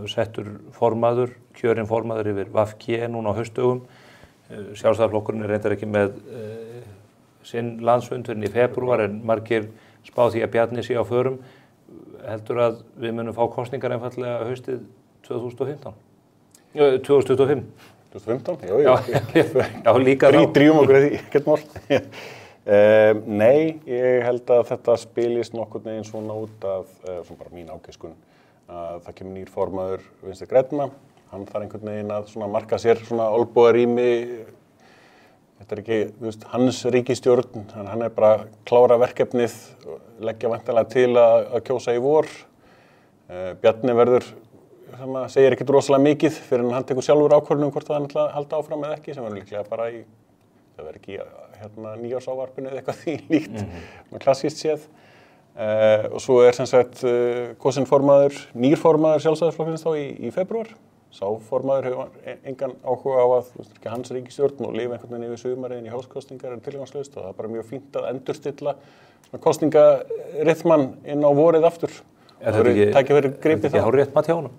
settur formaður, kjörinn formaður yfir VG núna á haustdögum. Sjálfstæðisflokkurinn reyndar ekki með sinn landsfund fyrir í febrúar en margir spá því að Bjarni sé á förum. Heldur að við munum fá kosningar einfallega haustið 2015? 2025? 2015? Já, líka þá. Drífum okkur því, ekkert mál. Nei, ég held að þetta spilist nokkurn veginn svona út af, svona bara mín ágiskun, að það kemur nýr formaður Vinstri grænna, hann þarf einhvern veginn að svona marka sér svona olnbogarými. Þetta ekki, hans ríkisstjórn, hann bara að klára verkefnið, leggja væntanlega til að kjósa í vor. Bjarni verður, segir ekkert rosalega mikið fyrir hann tekur sjálfur ákvörðun hvort það hann ætla að halda áfram eða ekki, sem verður líklega bara það verður ekki nýjársávarpinu eða eitthvað því líkt, klassískt séð. Og svo sem sagt kosinn formaður, nýr formaður Sjálfstæðisflokksins þá í febrúar. Sá formaður hefur engan áhuga á að hans ríkisstjórn og lifa einhvern veginn yfir sumariðin í hálskostningar tilgangslaust og það bara mjög fínt að endurstilla kostningarithman inn á vorið aftur. Það er ekki hárrétt mat hjá honum?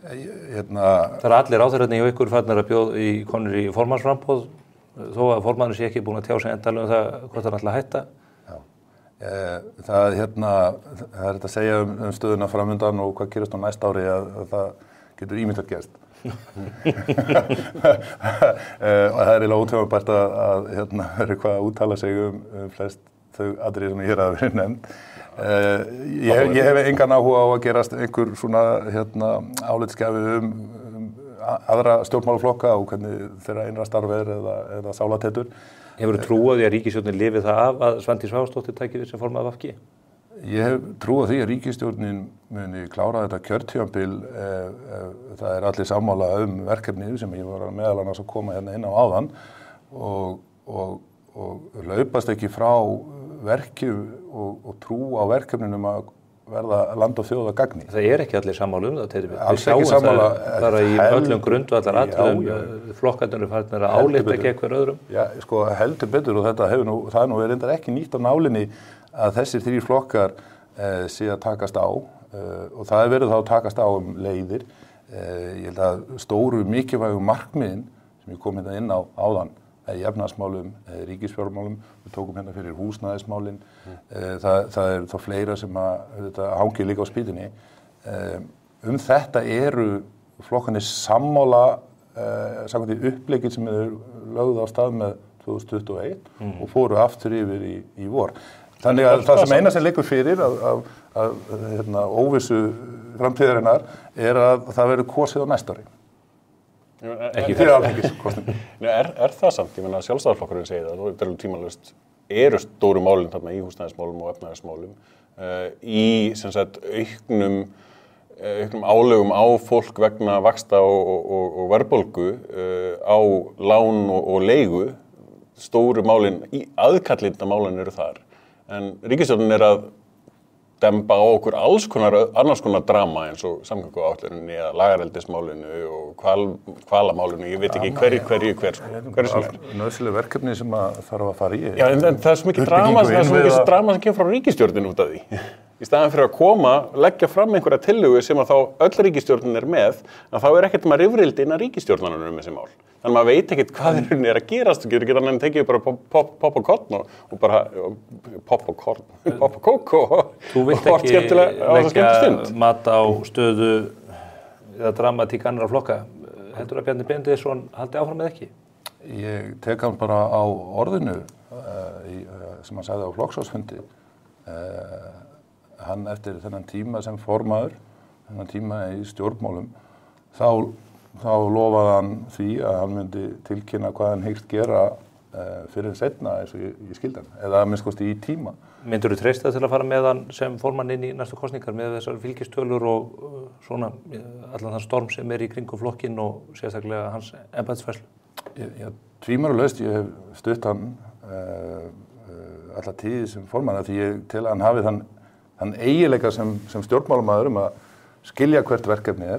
Það allir ráðherrarnir hjá ykkur farnir að bjóða konur í formannsframboð þó að formaðurinn sé ekki búin að tjá sig endanlega um það hvort hann ætla að hætta. Það er þetta að segja stöðuna framundan og hvað gerist á næsta ári að það getur ímyndilegt gerst. Og það er eiginlega ótvífabært að vera eitthvað að úttala sig flest þau atriði sem hér hafa verið nefnd. Ég hef engan áhuga á að gerast einhver svona álitsgjafi aðra stjórnmálaflokka og hvernig þeirra innra starf eða sálatettur. Hefurðu trú á því að ríkisstjórnin lifi það af að Svandís Svavarsdóttir taki við sem formaður VG? Ég hef trú á því að ríkisstjórnin muni klára þetta kjörtímabil það er allir sammála verkefnið sem ég var meðal annars að koma hérna inn á áðan og laupast ekki frá verkjum og trú á verkefninum að verða land og þjóð að gagni. Það er ekki allir sammála það, Teitur. Alls ekki sammála. Það í öllum grundvallar atriðum flokkarnir eru farnir að álita gegn hver öðrum. Já, sko heldur betur og það er nú reyndar ekki nýtt á nálinni að þessir þrír flokkar sé að takast á og það er verið þá að takast á leiðir. Ég held að stóru mikilvægu markmiðin sem ég kom hérna inn á áðan í efnahagsmálum, ríkisfjármálum, við tókum hérna fyrir húsnæðismálin, það er þá fleira sem hangir líka á spýtunni. Þetta eru flokkarnir sammála samkvæmt í uppleggið sem er lögð á stað með 2021 og fóru aftur yfir í vor. Þannig að það sem eina sem liggur fyrir óvissu framtíðarinnar er að það verður kosið á næsta ári. Ekki fyrir alþingiskosningu. Er það samt? Ég meina að Sjálfstæðisflokkurinn segir það, þetta er tímalaust, eru stóru málin þarna í húsnæðismálum og efnahagsmálum í sem sagt auknum álögum á fólk vegna vaxta og verðbólgu á lán og leigu, stóru málin, aðkallinda málin eru þar. En ríkisstjórnin er að demba á okkur annars konar drama eins og samgönguáætluninni eða lagareldismálinu og hvalamálinu, ég veit ekki hverju sem er. Nauðsynleg verkefni sem þarf að fara í. Já, en það er svo mikið drama sem kemur frá ríkisstjórnin út af því. Í staðan fyrir að leggja fram einhverja tillögu sem að þá öll ríkisstjórnin er með, að þá er ekkert rifrildi innan ríkisstjórnarnir þessi mál. Þannig að maður veit ekkert hvað er að gerast, þú getur ekki þannig að tekið bara popp og korn og bara popp og kók og þú vilt ekki leggja mat á stöðu eða dramatík annarra flokka. Heldur að Bjarni Benediktsson haldi áfram eða ekki? Ég tek hann bara á orðinu sem hann sagði á flokksráðsfundi. Hann eftir þennan tíma sem formaður, þennan tíma í stjórnmálum, þá lofaði hann því að hann myndi tilkynna hvað hann hyggst gera fyrir seinna eins og ég skildi hann, eða að minnst kosti í tíma. Myndirðu treysta til að fara með hann sem formann inn í næstu kosningar með þessar fylgistölur og svona allan þann storm sem er í kringum flokkinn og sérstaklega hans embættisfærslu? Ég tvímælalaust, ég hef stutt hann alla tíð sem formann því ég tel að hann hafi þann eiginleika sem stjórnmálamaður að skilja hvert verkefni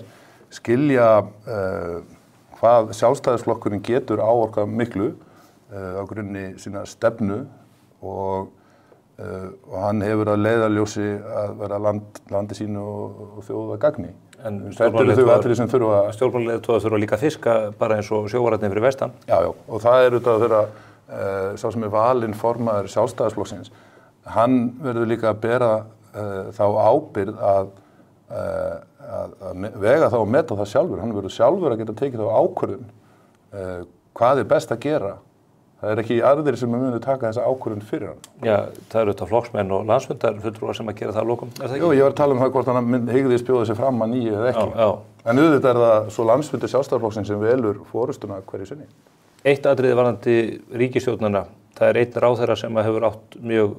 skilja hvað Sjálfstæðisflokkurinn getur áorkað miklu á grunni sína stefnu og hann hefur að leiðarljósi að vera landi sínu og þjóða gagni. En stjórnmálaleiðtogar þurfa líka að fiska bara eins og sjóvararnir fyrir vestan. Já, og það er auðvitað þeirra sá sem er valinn formaður Sjálfstæðisflokksins, hann verður líka að bera þá ábyrgð að vega þá og meta það sjálfur. Hann verður sjálfur að geta tekið þá ákvörðun hvað er best að gera Það ekki aðrir sem munu taka þessa ákvörðun fyrir hann. Já, það eru þetta flokksmenn og landsfundarfulltrúar sem að gera það að lokum, er það ekki? Jú, ég var að tala það hvort hann hygðist bjóða sig fram að nýju eða ekki. Já. En auðvitað það svo landsfundur Sjálfstæðisflokksins sem velur forystuna hverju sinni. Eitt atriði varðandi ríkisstjórnina, það einn ráðherra sem hefur átt mjög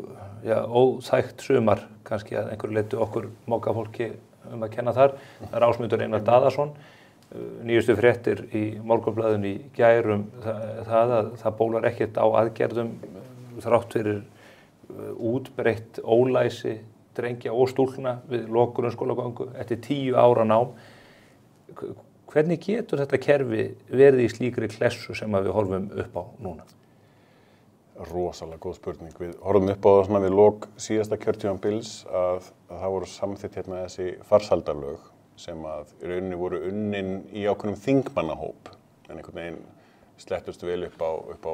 óþægt sumar, kannski að einhverju leyti okkur mókafólki að kenna þar. Það er Ásmundur Einar Daðason. Nýjustu fréttir í Morgunblaðinu í gær það að það bólar ekkert á aðgerðum þrátt fyrir útbreitt ólæsi drengja og stúlkna við lok grunnskólagöngu eftir 10 ára nám. Hvernig getur þetta kerfi verið í slíkri klessu sem við horfum upp á núna? Rosalega góð spurning. Við horfum upp á það svona við lok síðasta kjörtímabils að það voru samþykkt hérna þessi farsældarlög sem að í rauninni voru unnin í ákveðnum þingmannahóp en einhvern veginn slettust vel upp á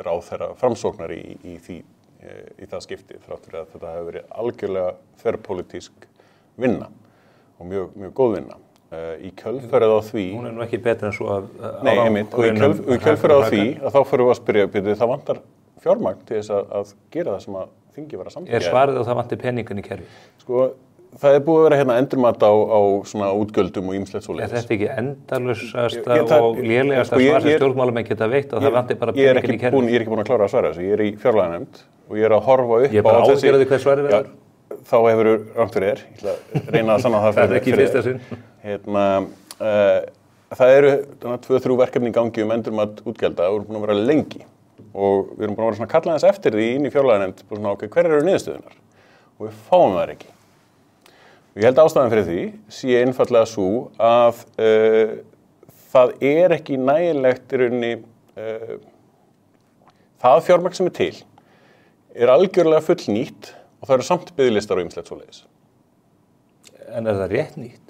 ráðherra framsóknar í það skipti þrátt fyrir að þetta hefur verið algjörlega þverpólitísk vinna og mjög góð vinna. Í kjölfarið á því... Hún nú ekki betur en svo að... Nei, einmitt, og í kjölfarið á því að þá fyrir við að spyrja, það vantar fjármagn til þess að gera það sem að þingi var að samþykkja. Er svarið að það vantir peningin í kerfi? Sko, það búið að vera hérna endurmat á svona útgjöldum og ýmislegt svoleiðis. Er þetta ekki endalausasta og lélegasta svar sem stjórnmálamenn geta veitt og það vantir bara peningin í kerfi? Ég er ekki búin að klára að svara þessu. Ég er í fjárlaganefnd og ég er að horfa upp á þessi... Ég er bara að ágera því hvað svarið verður. Þá hefur rangt fyrir þér. Ég ætla að reyna að sanna það fyrir þér. Það eru 2-3 verkefni í gangi endurmat útgjalda og við erum búin að vera lengi. Og við erum búin að vera svona kalla þess eftir því inn í fjárlaganefnd, svona hver eru niðurstöðunar? Og við fáum það ekki. Og ég held ástæðan fyrir því sé einfallega svo að það er ekki nægilegt í rauninni það fjármagn sem til er algjörlega fullnýtt og það eru samt biðlistar og ýmislegt svoleiðis. En er það rétt nýtt?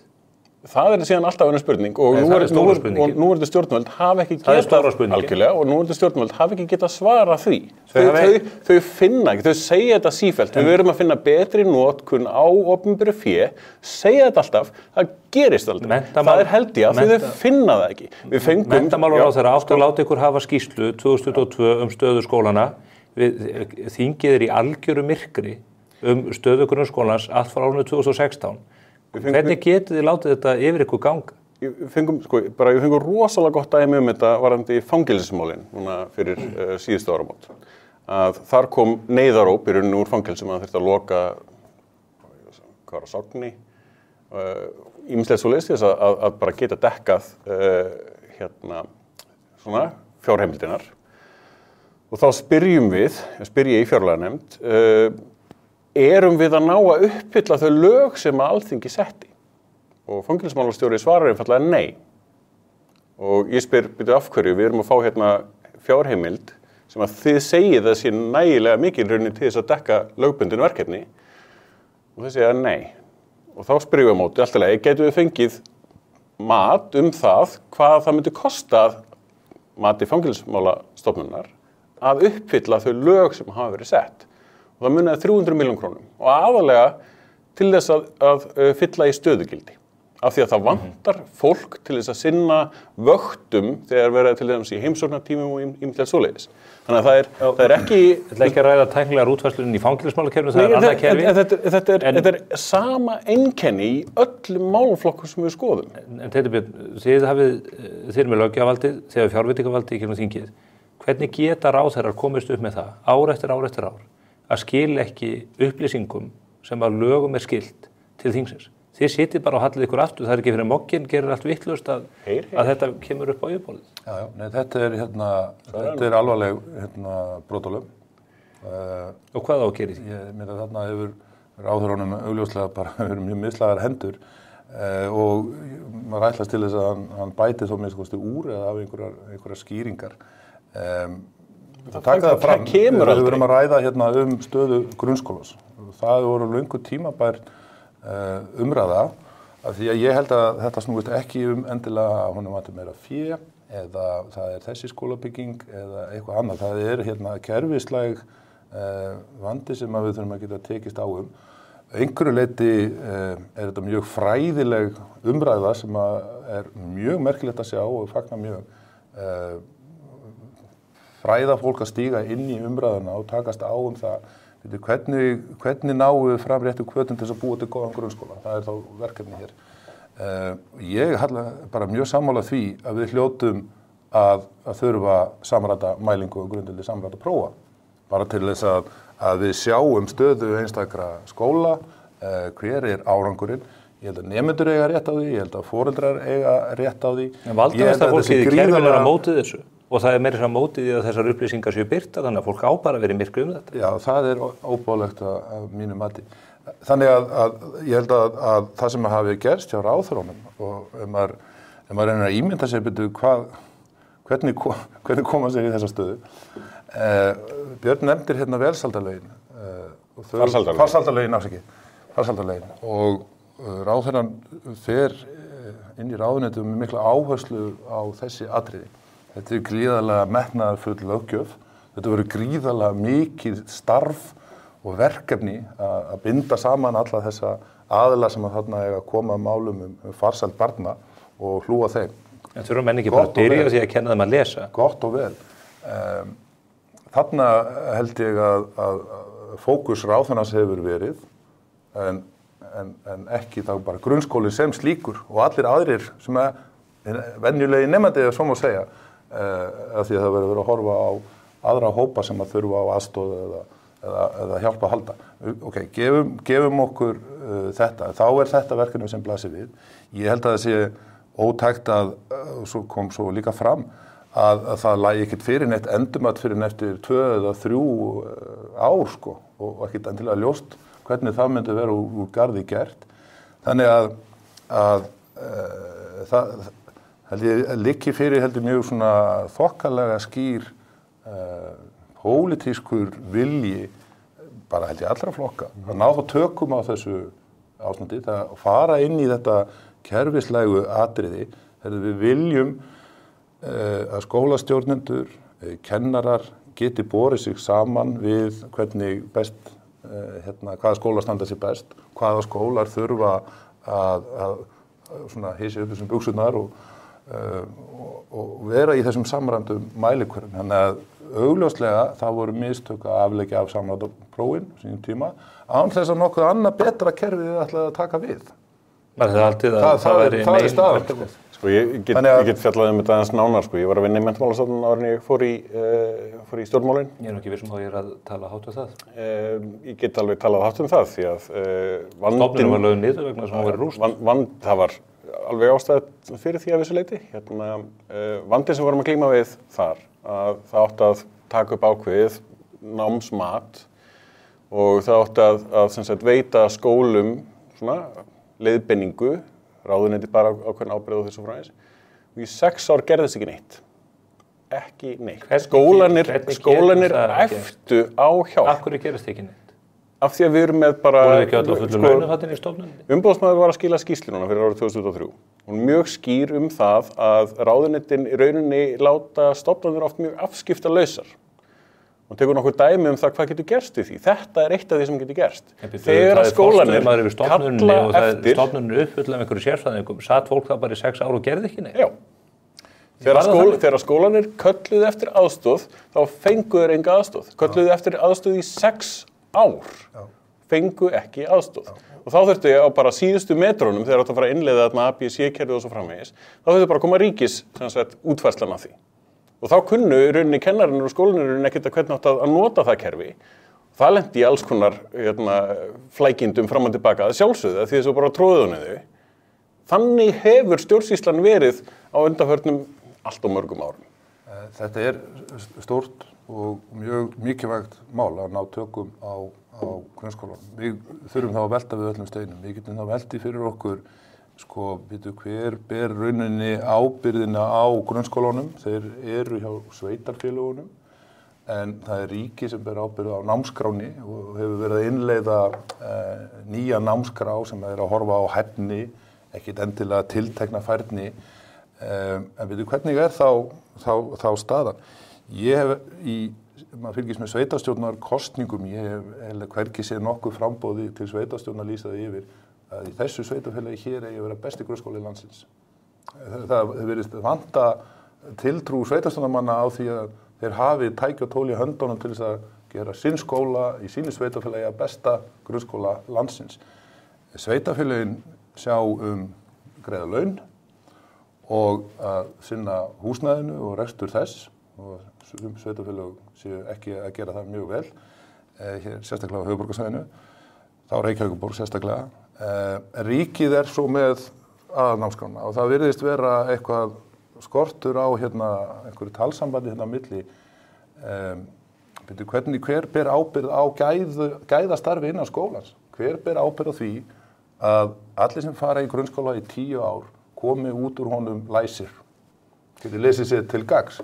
Það er síðan alltaf önnur spurning og nú er þetta stjórnvöld hafa ekki getað svarað því. Þau finna ekki, þau segja þetta sífellt. Við verðum að finna betri notkun á opinberu fé, segja þetta alltaf, það gerist aldrei. Það er held ég að þau finna það ekki. Menntamálaráðherra áttu að láta ykkur hafa skýrslu 2022 stöðu skólana. Þingið er í algjöru myrkri stöðu grunnskólans allt frá árinu 2016. Hvernig getið þið látið þetta yfir ykkur ganga? Við fengum rosalega gott dæmi þetta varðandi fangelsismálin núna fyrir síðustu áramót. Að þar kom neyðaróp í rauninni úr fangelsum að þurfti að loka Sogni ýmislegt svoleiðis til þess að bara geta dekkað svona fjárheimildirnar. Og þá spyr ég í fjárlaganefnd, erum við að ná að uppfylla þau lög sem að Alþingi setti? Og fangelsismálastjóri svarar einfaldlega nei. Og ég spyr, af hverju, við erum að fá fjárheimild sem að þið segið það sé nægilega mikil rauninni til þess að dekka lögbundin verkefni. Og þau segja nei. Og þá spyr ég á móti, alltaf leið, getum við fengið mat það hvað það myndi kosta mati fangelsismálastofnunar að uppfylla þau lög sem hafa verið sett. Og það munaði 300 milljón krónum og aðalega til þess að fylla í stöðugildi. Af því að það vantar fólk til þess að sinna vöktum þegar verið til þess í heimsóknartímum og ýmislegt svoleiðis. Þannig að það er ekki... Þetta er ekki að ræða tæknilegar útfærslunni í fangelsismálakerfinu, það er annað kerfi. Þetta er sama einkenni í öllum málaflokkum sem við skoðum. En Teitur, þið erum með löggjafarvaldið, þið hafið fjárveitingavaldið í gegnum þingið. Hvernig geta ráðherrar komist upp með það, ár eftir ár, að skila ekki upplýsingum sem að lögum er skilt til þingsins? Þið sitið bara og hallið ykkur aftur, það er ekki fyrir mokkinn, gerir allt vitlaust að þetta kemur upp á yfirborðið. Já, nei, þetta er alvarleg brot á lögum. Og hvað á að gera í því? Ég meina þarna hefur ráðherranum augljóslega bara verið mjög mislagar hendur og maður ætlast til þess að hann bæti þó minnst úr eða af einhverjar skýringar. Það fram, við verum að ræða stöðu grunnskólans. Það voru löngu tímabær umræða af því að ég held að þetta snúist ekki endilega að honum vanti meira fé eða það er þessi skólabygging eða eitthvað annað. Það er kerfislæg vandi sem við þurfum að geta tekist á Einhverju leyti er þetta mjög fræðileg umræða sem er mjög merkilegt að sjá og fagna mjög fræða fólk að stíga inn í umræðuna og takast á það, hvernig náum við fram réttu hvötum til þess að búa til góðan grunnskóla. Það þá verkefni hér. Ég bara mjög sammála því að við hljótum að þurfa samræmda mælingu og grundvelli samræmda prófa. Bara til þess að við sjáum stöðu einstakra skóla, hver árangurinn. Ég held að nemendur eiga rétt á því, ég held að foreldrar eiga rétt á því. En valdamestu fólkið í kerfinu að mótið þessu og það meira að mótið því að þessar upplýsingar séu birtar, þannig að fólk á bara að vera í myrkri þetta. Já, það óboðlegt að mínu mati. Þannig að ég held að það sem hafi gerst hjá ráðherrunum og ef maður reynir að ímynda sér hvernig koma sér í þessa stöðu. Björn nefndir hérna velsældarlögin. Farsældarlögin og ráðherrann fer inn í ráðuneytum með mikla áherslu á þessi atriði. Þetta gríðarlega metnaðarfull löggjöf. Þetta verður gríðarlega mikið starf og verkefni að binda saman alla þessa aðila sem þarna eiga að koma málum farsæld barna og hlúa þeim. En þurfa menn ekki bara að byrja því að kenna þeim að lesa? Gott og vel. Þarna held ég að fókus ráðherrans hefur verið en ekki þá bara grunnskóli sem slíkur og allir aðrir sem venjulegi nemandi svo má segja af því að það verður að horfa á aðra hópa sem að þurfa á aðstoð eða hjálpa að halda. Ok, gefum okkur þetta, þá þetta verkefni sem blasir við. Ég held að það sé ótækt svo kom svo líka fram að það lægi ekkert fyrir neitt endurmat fyrir eftir 2 eða 3 ár sko og ekkert endilega ljóst hvernig það myndi vera úr garði gert. Þannig að það held ég liggi fyrir mjög svona þokkalega skýr pólitískur vilji bara held ég allra flokka að ná þá tökum á þessu ástandi, það fara inn í þetta kerfislægu atriði. Við viljum að skólastjórnendur, kennarar geti borið sig saman við hvernig best hvaða skólar standa sér best, hvaða skólar þurfa að svona hysja upp þessum buxurnar og vera í þessum samræmdum mælikvörðum. Þannig að augljóslega það voru mistök að afleggja af samræmda prófin sínum tíma án þess að nokkuð annað betra kerfið ætlaði að taka við. Það staðan. Sko ég get fjallað þetta aðeins nánar sko. Ég var að vinna í Menntamálastofnun áður en ég fór í stjórnmálin. Ég ekki viss að ég að tala hátt það. Ég get alveg talað hátt það því að stofnunin var lögð niður vegna sem hún var rúst. Það var alveg ástæða fyrir því að vissu leyti. Vandinn sem vorum að glíma við þar að það átti að taka upp ákveðið námsmat og það átti að sem sagt veita skólum svona leiðbeiningu, ráðuneyti bara ákveðin ábyrgð á þessu fræðis. Og í 6 ár gerðist ekki neitt. Ekki neitt. Skólanir æftu á hjálp. Af hverju gerðist ekki neitt? Af því að við erum með bara... Voruð ekki öll á fullu launum þarna í stofnuninni? Umboðsmaður var að skila skýrslu núna fyrir árið 2023. Hún mjög skýr það að ráðuneytin í rauninni láta stofnanir oft mjög afskiptalausar. Hún tekur nokkur dæmi það hvað getur gerst við því. Þetta eitt af því sem getur gerst. Þegar að skólanir kalla eftir... Stofnunir uppfull af einhverju sérfræðingum, satt fólk það bara í 6 ár og gerði ekki neitt. Já. Þegar skólanir kölluðu eftir aðstoð, þá fengu þeir enga aðstoð. Kölluðu eftir aðstoð í 6 ár. Fengu ekki aðstoð. Og þá þurfti á bara síðustu metrónum, þegar þetta fara að innleiða þarna ABC-kerfið og svo framvegis, þá þurfti bara að koma ríkis útfærslan af því. Og þá kunnu í rauninni kennarinn og skólanir ekkert hvernig átt að nota það kerfi. Það lenti í alls konar flækindum fram og tilbaka að sjálfsögðu því þessu bara tróðuðu þau. Þannig hefur stjórnsýslan verið á undanförnum allt og mörgum árum. Þetta stórt og mjög mikilvægt mál að ná tökum á grunnskólanum. Við þurfum þá að velta við öllum steinum. Við getum þá velti fyrir okkur hver ber rauninni ábyrgðina á grunnskólanum. Þeir eru hjá sveitarfélögunum en það ríki sem ber ábyrgð á námskráni og hefur verið að innleiða nýja námskrá sem að horfa á hæfni, ekkert endilega tiltekna færni. En hvernig þá staðan? Ég hef maður fylgist með sveitarstjórnar kosningum, ég hef hvergi séð nokkuð framboði til sveitarstjórnar lýsaði yfir að í þessu sveitarfélagi hér eigi að vera besti grunnskóli landsins. Það verið vanta tiltrú sveitarstjórnarmanna á því að þeir hafi tæki og tól í höndunum til þess að gera sinn skóla í sínu sveitafélagi að besta grunnskóla landsins. Sveitafélagin sjá greiða laun og að sinna húsnæðinu og rekstur þess og sveitafélag séu ekki að gera það mjög vel, hér sérstaklega á höfuðborgarsvæðinu, þá Reykjavíkurborg sérstaklega. Ríkið svo með aðalnámskrána og það virðist vera eitthvað skortur á einhverju talsambandi á milli. Hver ber ábyrgð á gæðastarfi innan skólans? Hver ber ábyrgð á því að allir sem fara í grunnskóla í 10 ár komi út úr honum læsir, geti lesið sér til gagns?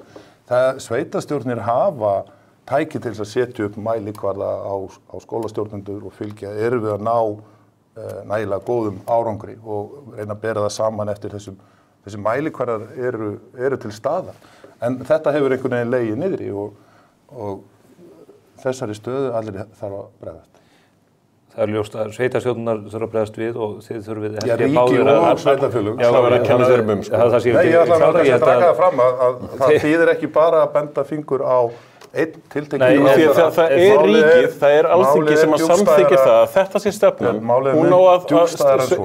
Sveitarstjórnir hafa tæki til þess að setja upp mælikvarða á skólastjórnendur og fylgja, erum við að ná nægilega góðum árangri og reyna að bera það saman eftir þessi mælikvarðar eru til staðar. En þetta hefur einhvern veginn legið niðri og þessari stöðu allir þarf að bregðast. Það er ljóst að sveitarstjórnar þurfa að bregðast við og þið þurfið ekki báðir að sveitarfélög. Það var að kenna þeirrum Nei, ég ætla að taka það fram að það þýðir ekki bara að benda fingur á einn tiltekinn. Það er ríkið, það er Alþingi sem að samþykkir það að þetta sé stefnan. Hún á að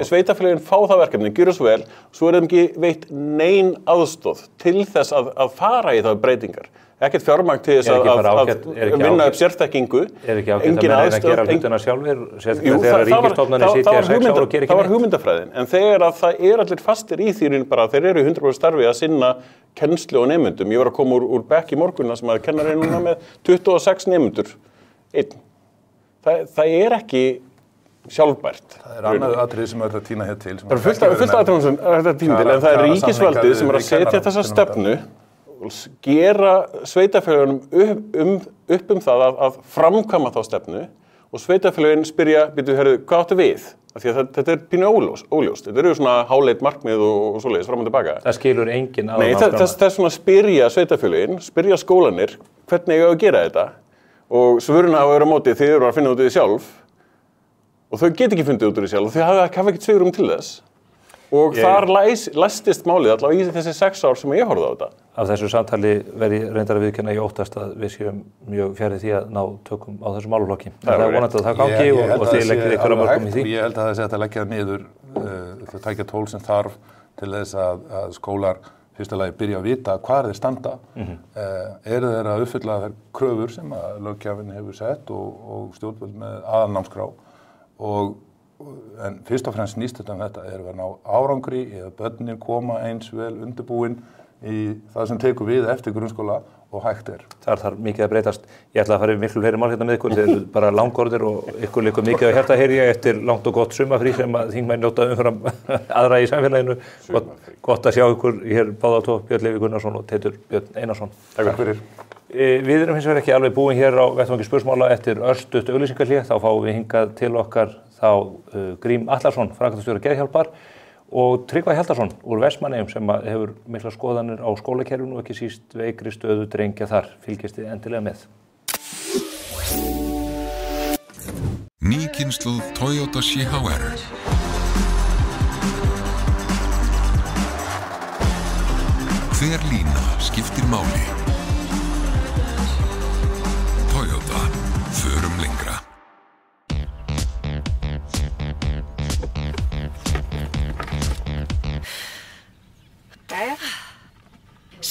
sveitarfélögin fá það verkefni, gjöra svo vel, svo þeim ekki veitt nein aðstoð til þess að fara í það breytingar. Ekkert fjármagn til þess að vinna upp sérþekkingu. Ekki ágætt að menn að gera hlutina sjálfir, þegar ríkisstofnanir sitja 6 ár og gera ekki neitt? Það var hugmyndafræðin, en þegar að það allir fastir í því bara, þeir eru í 100% starfi að sinna kennslu og nemendum. Ég var að koma úr bekk í morgun sem að kennari núna með 26 nemendur. Það ekki sjálfbært. Það annað atriði sem að tína hér til. Það fullt atriði sem að tína til, en það ríkisvaldið sem að setja þessa stefnu gera sveitarfélögunum upp það að framkvæma þá stefnu og sveitarfélögin spyrja, hvað áttu við? Því að þetta pínu óljóst. Þetta eru svona háleit markmið og svoleiðis fram og tilbaka. Það skilur enginn Nei, þess svona spyrja sveitarfélögin, spyrja skólanir, hvernig eiga að gera þetta og svörin hafa verið á móti, þið eru að finna út í því sjálf og þau get ekki fundið út úr því sjálf og þau hafa ekkert svigrúm til þess. Og þar læstist málið allavega í þessi 6 ár sem ég horfði á þetta. Af þessu samtali verði reyndar að viðurkenna ég óttast að við séum mjög fjarri því að ná tökum á þessu málaflokki. Það er vonandi að það gangi og þið leggir ykkur að mörgum í því. Ég held að það sé að leggja niður það tækja tól sem þarf til þess að skólar fyrsta lagi byrja að vita hvar þeir standa. Eru þeir að uppfylla þær kröfur sem að löggjafinn hefur sett og stjórnvöld með aðalnámskrá en fyrst og fremst snýst þetta þetta að ná árangri eða börnin koma eins vel undirbúin í það sem tekur við eftir grunnskóla og hægt Þar þarf mikið að breytast. Ég ætla að fara miklu fleiri mál hérna með ykkur, þeir eru bara langorðir og ykkur liggur mikið á hjarta heyri ég eftir langt og gott sumafrí sem að þingmenn njóta umfram aðra í samfélaginu. Gott að sjá ykkur hér báða tvo, Björn Leví Gunnarsson og Teitur Björn Einarsson. Takk fyrir. Við erum hins vegar ekki alveg búin hér á vettvangi spursmála eftir örstutt auglýsingahlé, þá fáum við hingað til okkar þá Grím Atlason, framkvæmdastjóra Geðhjálpar og Tryggva Hjaltason úr Vestmannaeyjum sem hefur miklar skoðanir á skólakerfinu og ekki síst veikri stöðu drengja þar. Fylgist þið endilega með. Ný kynslóð Toyota CHR. Hver lína skiptir máli. Toyota, förum lengra.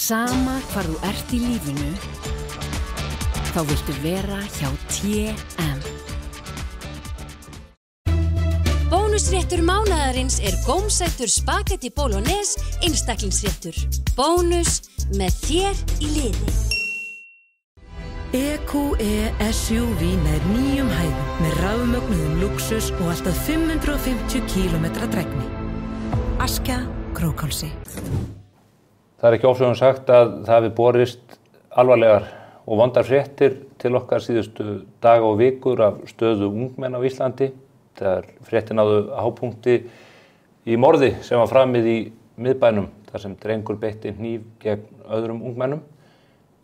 Sama hvar þú ert í lífinu, þá viltu vera hjá TM. Bónusréttur mánaðarins gómsættur spagetti bolognese einstaklingsréttur. Bónus með þér í liði. EQE SUV nær 9 hæðum með rafmögnuðum luxus og allt að 550 km drægni. Askja Krókhálsi. Það ekki ofsögum sagt að það hafi borist alvarlegar og vondar fréttir til okkar síðustu daga og vikur af stöðu ungmenna á Íslandi. Þegar fréttin náðu hápunkti í morði sem var framið í miðbænum þar sem drengur beitti hníf gegn öðrum ungmennum.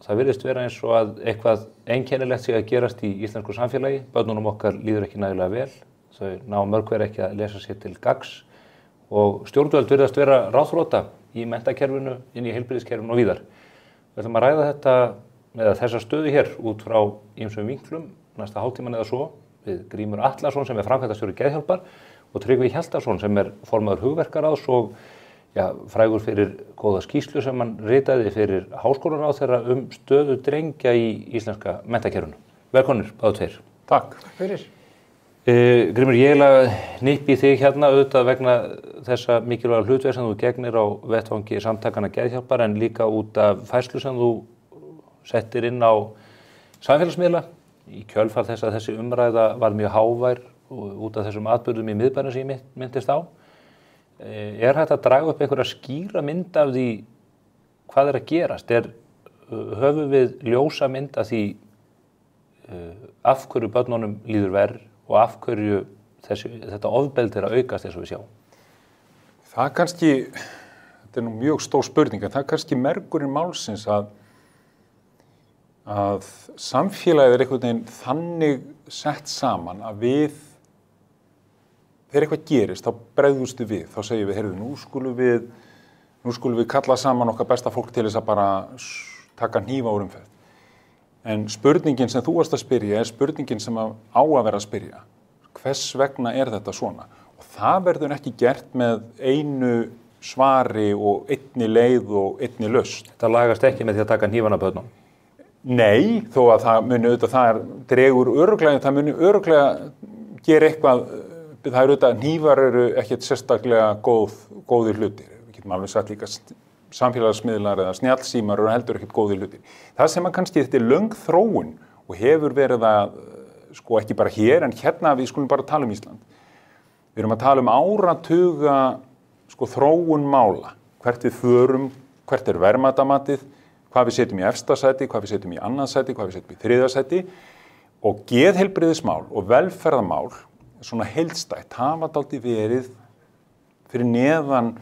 Það virðist vera eins og að eitthvað einkennilegt sé að gerast í íslensku samfélagi. Börnunum okkar líður ekki nægilega vel. Þau ná mörg hver ekki að lesa sér til gagns og stjórnvöld virðast vera ráðþrota í menntakerfinu, inn í heilbrigðiskerfinu og víðar. Við ætlum að ræða þetta með þessa stöðu hér út frá ýmsum vinklum næsta hálftíman eða svo við Grímur Atlason sem framkvæmdastjóri Geðhjálpar og Tryggvi Hjaltason sem formaður hugverkaráðs og frægur fyrir góða skýrslu sem hann ritaði fyrir háskólaráðherra stöðu drengja í íslenska menntakerfinu. Velkomnir, báðu tveir. Takk. Takk fyrir. Grímur, ég nippi þig hérna auðvitað vegna þessa mikilvæga hlutverk sem þú gegnir á vettvangi samtakana Geðhjálpar en líka út af færslu sem þú settir inn á samfélagsmiðla í kjölfar þess að þessi umræða var mjög hávær út af þessum atburðum í miðbænum sem ég myndist á. Hægt að draga upp einhverja skýra mynd af því hvað að gerast? Höfum við ljósa mynd af því af hverju börnunum líður verr og af hverju þetta ofbeldi að aukast eins og við sjáum? Það kannski, þetta nú mjög stór spurning, en það kannski mergurinn málsins að samfélagið einhvern veginn þannig sett saman að þegar eitthvað gerist, þá bregðustu við, þá segjum við, heyrðu, nú skulum við kalla saman okkar besta fólk til þess að bara taka hnífa úr umferð. En spurningin sem þú varst að spyrja spurningin sem á að vera að spyrja. Hvers vegna þetta svona? Og það verður ekki gert með einu svari og einni leið og einni lausn. Þetta lagast ekki með því að taka hnífana börnum? Nei, þó að það muni auðvitað, dregur örugglega, það muni örugglega gera eitthvað, það auðvitað, hnífar ekkert sérstaklega góðir hlutir. Við getum alveg sagt líka samfélagsmiðlar eða snjallsímar heldur ekkert góðir hlutir. Það sem kannski þetta löng þróun og hefur verið að, ekki bara hér, en hérna við skulum bara tala Ísland. Við erum að tala áratuga, þróun mála, hvert við förum, hvert verðmætamatið, hvað við setjum í efsta sæti, hvað við setjum í annað sæti, hvað við setjum í þriðja sæti og geðheilbrigðismál og velferðarmál, svona heildstætt, hafa dálítið verið fyrir neðan,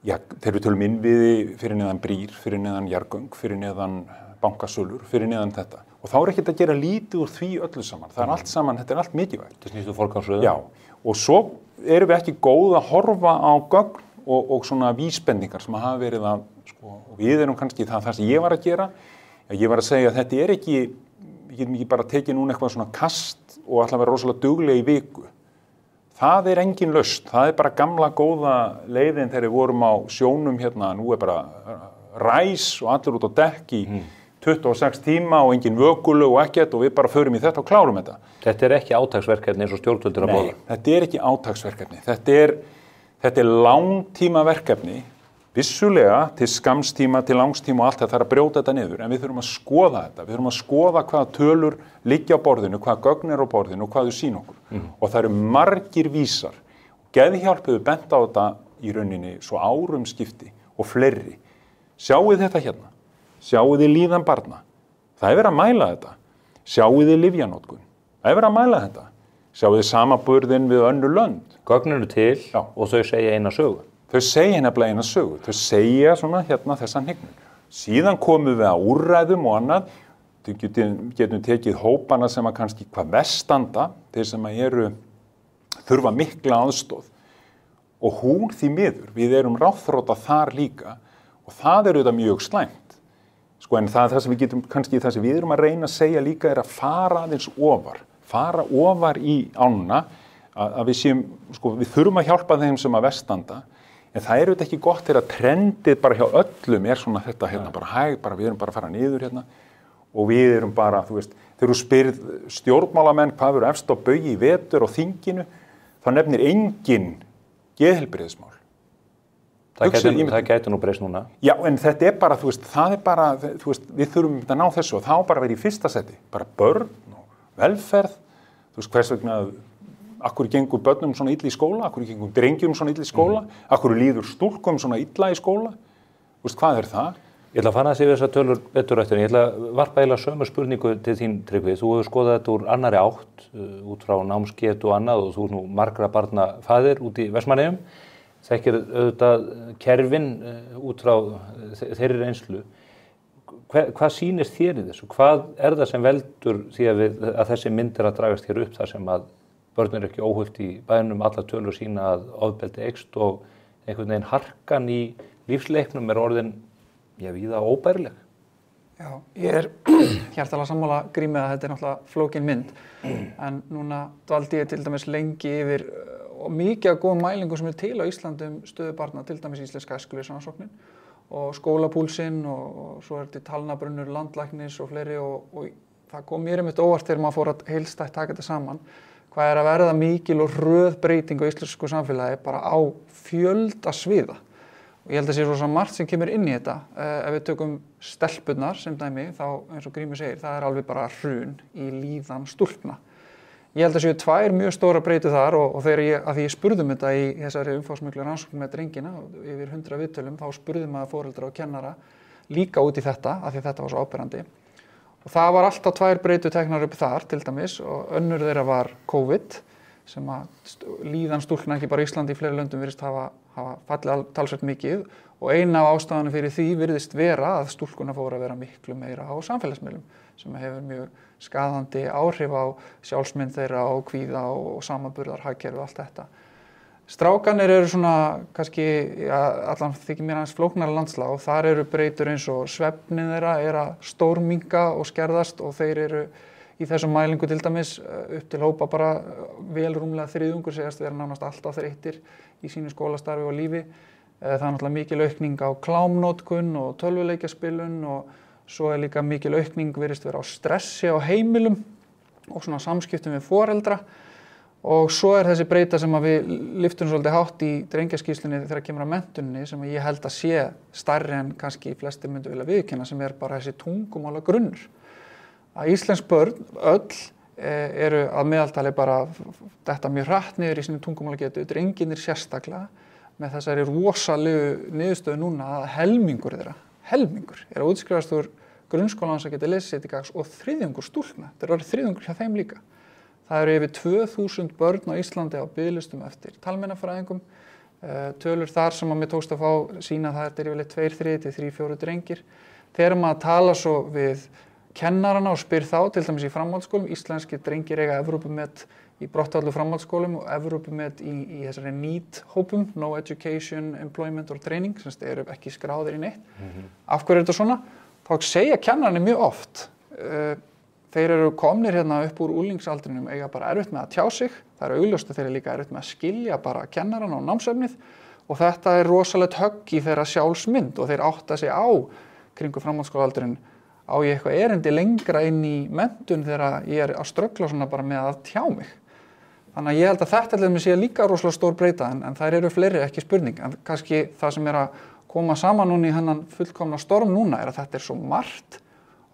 þegar við tölum innviði, fyrir neðan brýr, fyrir neðan jarðgöng, fyrir neðan bankasölur, fyrir neðan þetta. Og þá ekkert að gera lítið úr því öllu saman. Það allt saman, þetta allt mikilvægt. Það snýst forgangsröðun. Já, og svo erum við ekki góð að horfa á gögn og svona vísbendingar sem hafa verið að, og við erum kannski það sem ég var að gera, ég var að segja að þetta ekki, við getum ekki bara tekið núna eitthvað svona kast og ætla að vera rosalega duglega í viku. Það engin lausn, það bara gamla góða leiðin þegar við vorum á sjónum hérna, nú bara ræs og allir út á dekk í 26 tíma og engin vökulu og ekkert og við bara förum í þetta og klárum þetta. Þetta ekki átaksverkefni eins og stjórnvöld að boða? Nei, þetta ekki átaksverkefni, þetta langtíma verkefni, vissulega til skamstíma, til langstíma og allt þetta, það að brjóta þetta niður, en við þurfum að skoða þetta, við þurfum að skoða hvaða tölur liggja á borðinu, hvaða gögn á borðinu og hvað þau sýna okkur. Og það eru margir vísar. Geðhjálp hefur bent á þetta í rauninni svo árum skipti og fleiri. Sjáið þetta hérna, sjáið þið líðan barna, það verið að mæla þetta, sjáið þið lyfjanotkun, það verið að mæla þetta, sjáið þið samanburðinn við önnur lönd. Gögn eru til og þau segja eina sögu. Þau segja nefnilega eina sögu, þau segja svona hérna þessa hnignun. Síðan komum við að úrræðum og annað, þau getum tekið hópana sem að kannski hvað verst standa, þeir sem að þurfa mikla aðstoð. Og hún því miður, við erum ráðþrota þar líka og það þetta mjög slæmt. En það sem við getum kannski, það sem við erum að reyna að segja líka að fara aðeins fara ofar í ána, að við séum, við þurfum að hjálpa þeim sem að verst standa. En það þetta ekki gott þegar trendið bara hjá öllum svona þetta hérna bara við erum bara að fara niður hérna og við erum bara, þegar þú spyrð stjórnmálamenn hvað eru efst á baugi í vetur og þinginu, þá nefnir enginn geðheilbrigðismál. Það gæti nú breyst núna. Já, en þetta bara, það bara, við þurfum að ná þessu og þá bara verið í fyrsta seti, bara börn og velferð, hvers vegna akkur gengur börnum svona illa í skóla, akkur gengur drengjum svona illa í skóla, akkur líður stúlkum svona illa í skóla, hvað það? Ég ætla að fara að sé þessar tölur betur eftir, ég ætla að varpa eiginlega sömu spurningu til þín, Tryggvi. Þú hefur skoðað þetta úr annarri átt, út frá námsgetu og annað og þú nú margra barna faðir út í Vestmannaeyjum, þekkir auðvitað kerfin út frá þeirri reynslu. Hvað sýnist þér í þessu? Hvað það sem veldur því að þessi mynd að dragast hér upp þar sem að börn ekki óhult í bænum, alla tölur sína að ofbeldi eykst og einhvern veginn harkan í lífsleiknum orðin, víða óbærileg? Já, ég hjartalega sammála Grími að þetta náttúrulega flókin mynd, en núna dvaldi ég til dæmis lengi yfir og mikið af góðum mælingum sem til á Íslandi stöðu barna, til dæmis íslenska æskulýðsrannsóknin og skólapúlsinn og svo til talnabrunnur landlæknis og fleiri og það kom mér einmitt óvart þegar maður fór að heildstætt taka þetta saman, hvað að verða mikil og hröð breyting á íslensku samfélagi bara á fjölda sviða. Og ég held að sé svo margt sem kemur inn í þetta. Ef við tökum stelpurnar sem dæmi, þá eins og Grímur segir, það alveg bara hrun í líðan stúlkna. Ég held að séu tvær mjög stóra breytur þar og þegar ég spurði þetta í þessari umfangsmiklu rannsókn með drengina, yfir 100 viðtölum, þá spurði maður foreldra og kennara líka út í þetta, af því þetta var svo áberandi. Og það var alltaf tvær breytur teknar upp þar, til dæmis, og önnur þeirra var COVID, sem að líðan stúlkna ekki bara í Íslandi í fleiri löndum virðist hafa fallið talsvert mikið og eina af ástæðunum fyrir því virðist vera að stúlkuna fóru að vera miklu meira á samfélagsmiðlum sem hefur mjög skaðandi áhrif á sjálfsmynd þeirra og kvíða og samanburðar, hagkerfi og allt þetta. Strákanir eru svona kannski, allan þykir mér aðeins flóknara landslag og þar eru breytur eins og svefnin þeirra að stórminnka og skerðast og þeir eru í þessum mælingu til dæmis upp til hópa bara vel rúmlega þriðjungur segast vera nánast alltaf þreyttir í sínu skólastarfi og lífi. Það er náttúrulega mikil aukning á klámnotkun og tölvuleikjaspilun og svo er líka mikil aukning virðist vera á stressi á heimilum og svona samskiptum við foreldra og svo er þessi breyta sem að við lyftum svolítið hátt í drengjaskýrslunni þegar kemur að menntuninni sem ég held að sé stærri en kannski flestir myndu vilja viðurkenna sem er bara þessi tungumála grunnur. Að íslensk börn öll eru að meðaltali bara detta mjög hratt niður í sinni tungumálagetu, drengirnir sérstaklega með þessari rosalegu niðurstöðu núna að helmingur er að útskrifast úr grunnskólans að geta lesið sitt í gags og þriðjungur stúlkna, þetta er orðið þriðjungur hjá þeim líka. Það eru yfir 2000 börn á Íslandi á biðlistum eftir talmeinafræðingum, tölur þar sem að mér tókst að fá sína það er yfirleitt 2-3 til 3-4 drengir. Þegar maður tala svo við kennarana og spyr þá, til dæmis í framhaldsskólum, íslenskir drengir eiga Evrópumet í brottfallu framhaldsskólum og Evrópumet í þessari NEET-hópum, No Education, Employment or Training, sem eru ekki skráðir í neitt. Af hverju er þetta svona? Þá segja kennararnir mjög oft. Þeir eru komnir hérna upp úr unglingsaldrinum, eiga bara erfitt með að tjá sig, það er augljóst að þeir eru líka erfitt með að skilja bara kennarana og námsefnið og þetta er rosalegt högg í þeirra sjálfsmynd og þeir átta sig á kringu framhaldsskólaaldurinn á ég eitthvað erindi lengra inn í menntun þegar ég er að ströggla svona bara með að tjá mig. Þannig að ég held að þetta alveg sé líka rosalega stór breyta en þær eru fleiri, ekki spurning. En kannski það sem er að koma saman núna í hennan fullkomna storm núna er að þetta er svo margt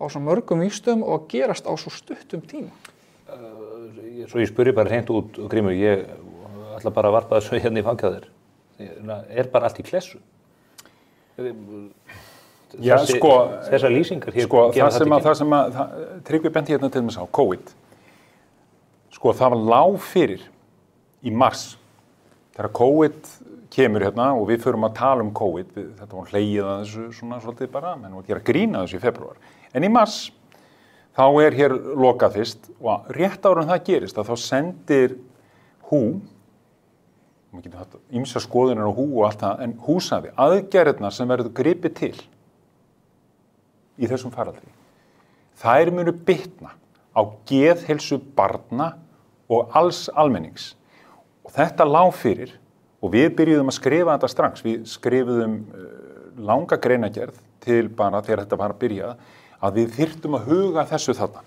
á svo mörgum vígstöðum og gerast á svo stuttum tíma. Svo ég spurði bara hreint út, Grímur, ég ætla bara að varpa þessu hérna í fangjaðir. Er bara allt í klessu? Já, þessar lýsingar hér það sem að Tryggvi benti hérna til mig sá, COVID. Það var lág fyrir í mars þegar COVID kemur hérna og við förum að tala COVID, þetta var hlegið að þessu svona svolítið bara, menn var að gera grín að þessu í febrúar. En í mars þá er hér lokað fyrst og rétt áður en það gerist að þá sendir WHO, maður getur haft ýmsar skoðanir á WHO og allt það, en WHO sagði aðgerðirnar sem verður gripið til í þessum faraldri. Þær munu bitna á geðheilsu barna og alls almennings. Og þetta lá fyrir og við byrjuðum að skrifa þetta strax. Við skrifuðum langa greinagerð til bara þegar þetta var að byrja að við þyrftum að huga þessu þarna.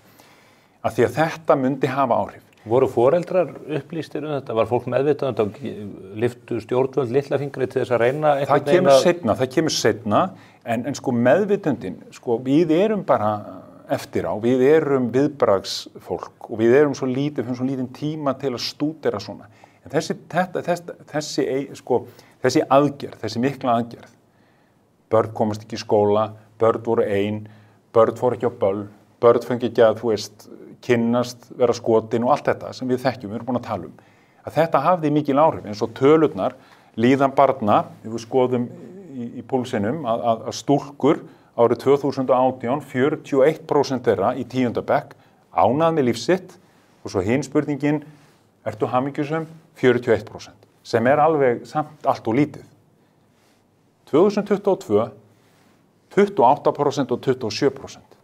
Af því að þetta myndi hafa áhrif. Voru foreldrar upplýstir þetta? Var fólk meðvitað þetta? Lyftu stjórnvöld litla fingri til þess að reyna það kemur seinna, en meðvitundin, við erum bara eftir á, við erum viðbragðsfólk og við erum svo lítinn tíma til að stúdera svona. En þessi aðgerð, þessi mikla aðgerð, börn komast ekki í skóla, börn voru ein, börn fóru ekki á böll, börn fengi ekki að, kynnast, vera skotin og allt þetta sem við þekkjum, við erum búin að tala að þetta hafði mikil áhrif, eins og tölurnar líðan barna, við skoðum í púlsinum að stúlkur árið 2018, 41% þeirra í 10. bekk ánað með líf sitt og svo hin spurningin, ertu hamingjusum? 41%, sem er alveg samt allt og lítið. 2022, 28% og 27%.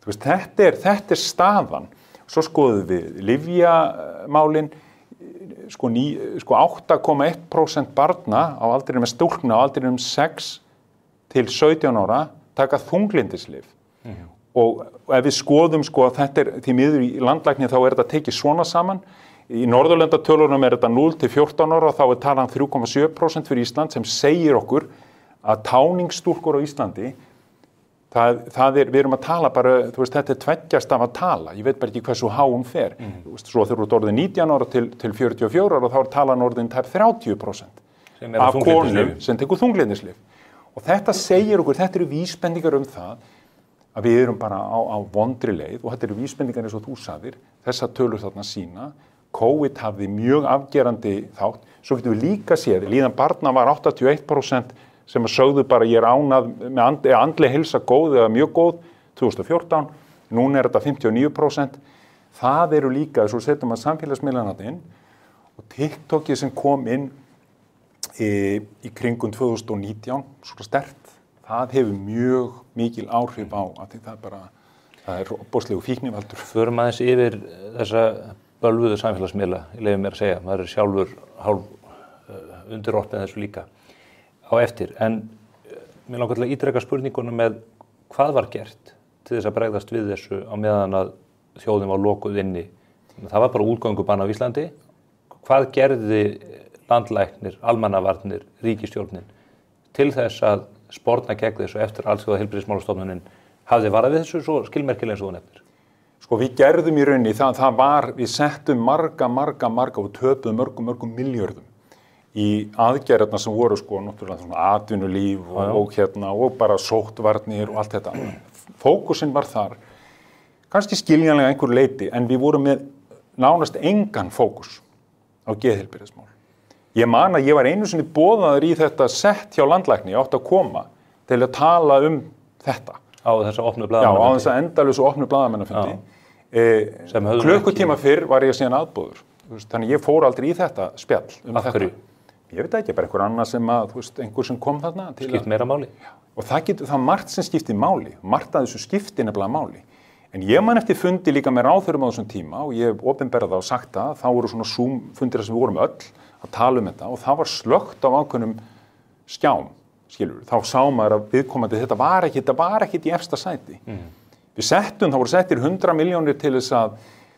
Þú veist, þetta er staðan. Svo skoðum við lyfjamálin, sko 8,1% barna á aldrinum með stúlkna á aldrinum 6 til 17 ára taka þunglyndislyf. Og ef við skoðum sko að þetta því miður í landlækni þá þetta tekið svona saman. Í Norðurlandatölunum þetta 0 til 14 ára, þá talan 3,7% fyrir Ísland sem segir okkur að táningsstúlkur á Íslandi, við erum að tala bara, þú veist, þetta 2 stafa tala, ég veit bara ekki hversu há fer. Þú veist, svo þegar þú orðið 19 ára til 44 ára, þá talan orðin tæp 30% af konum sem tekur þunglyndislyf. Og þetta segir okkur, þetta eru vísbendingar það að við erum bara á vondri leið og þetta eru vísbendingar eins og þú sagðir, þessar tölur þarna sína, COVID hafði mjög afgerandi þátt, svo getum við líka séð, líðan barna var 81% sem sögðu bara ég ánað með andleg heilsa góð eða mjög góð 2014, núna þetta 59%, það eru líka, svo setjum að samfélagsmiðlana inn og TikTokið sem kom inn í kringum 2019, svona sterkt, það hefur mjög mikil áhrif á að það er bóðslegu fíknivaldur. Förum aðeins yfir þessa bölvuðu samfélagsmiðla, ég leyfi mér að segja, maður er sjálfur hálf undirorpið þessu líka á eftir, en mér langar til að ítreka spurningunum með hvað var gert til þess að bregðast við þessu á meðan að þjóðin var lokuð inni. Það var bara útgöngubann á Íslandi. Hvað gerði landlæknir, almannavarnir, ríkisstjórnin til þess að sporna gegn þessu eftir alþjóða heilbrigðismálastofnunin hafði varað við þessu svo skilmerkilega eins og þú nefnir? Sko við gerðum í rauninni, við settum marga og töpuðum mörgum milljörðum í aðgerðarna sem voru sko náttúrulega svona atvinnulíf og bara sóttvarnir og allt þetta. Fókusinn var þar, kannski skiljanlega einhver leyti, en við vorum með nánast engan fókus á geðheilbrigðismál. Ég man að ég var einu sinni boðaður í þetta sett hjá landlækni, ég átti að koma til að tala þetta. Á þessa opnu blaðamennafundi? Já, á þessa endalausu opnu blaðamennafundi. Klukkutíma fyrr var ég síðan aðboður. Þannig ég fór aldrei í þetta spjall Af hverju? Ég veit ekki, bara einhver annar sem að, einhver sem kom þarna. Skipt meira máli? Og það margt sem skipti máli, margt að þessu skipti nefnilega máli. En ég man eftir fundi líka með ráðherrum á þessum tíma og ég hef opinberað það og sagt það, þá voru svona Zoom-fundir sem við vorum öll að tala þetta og það var slökkt á ákveðnum skjám, skilur. Þá sá maður að viðkomandi, þetta var ekkit í efsta sæti. Við settum, það voru settir 100 milljónir til þess að,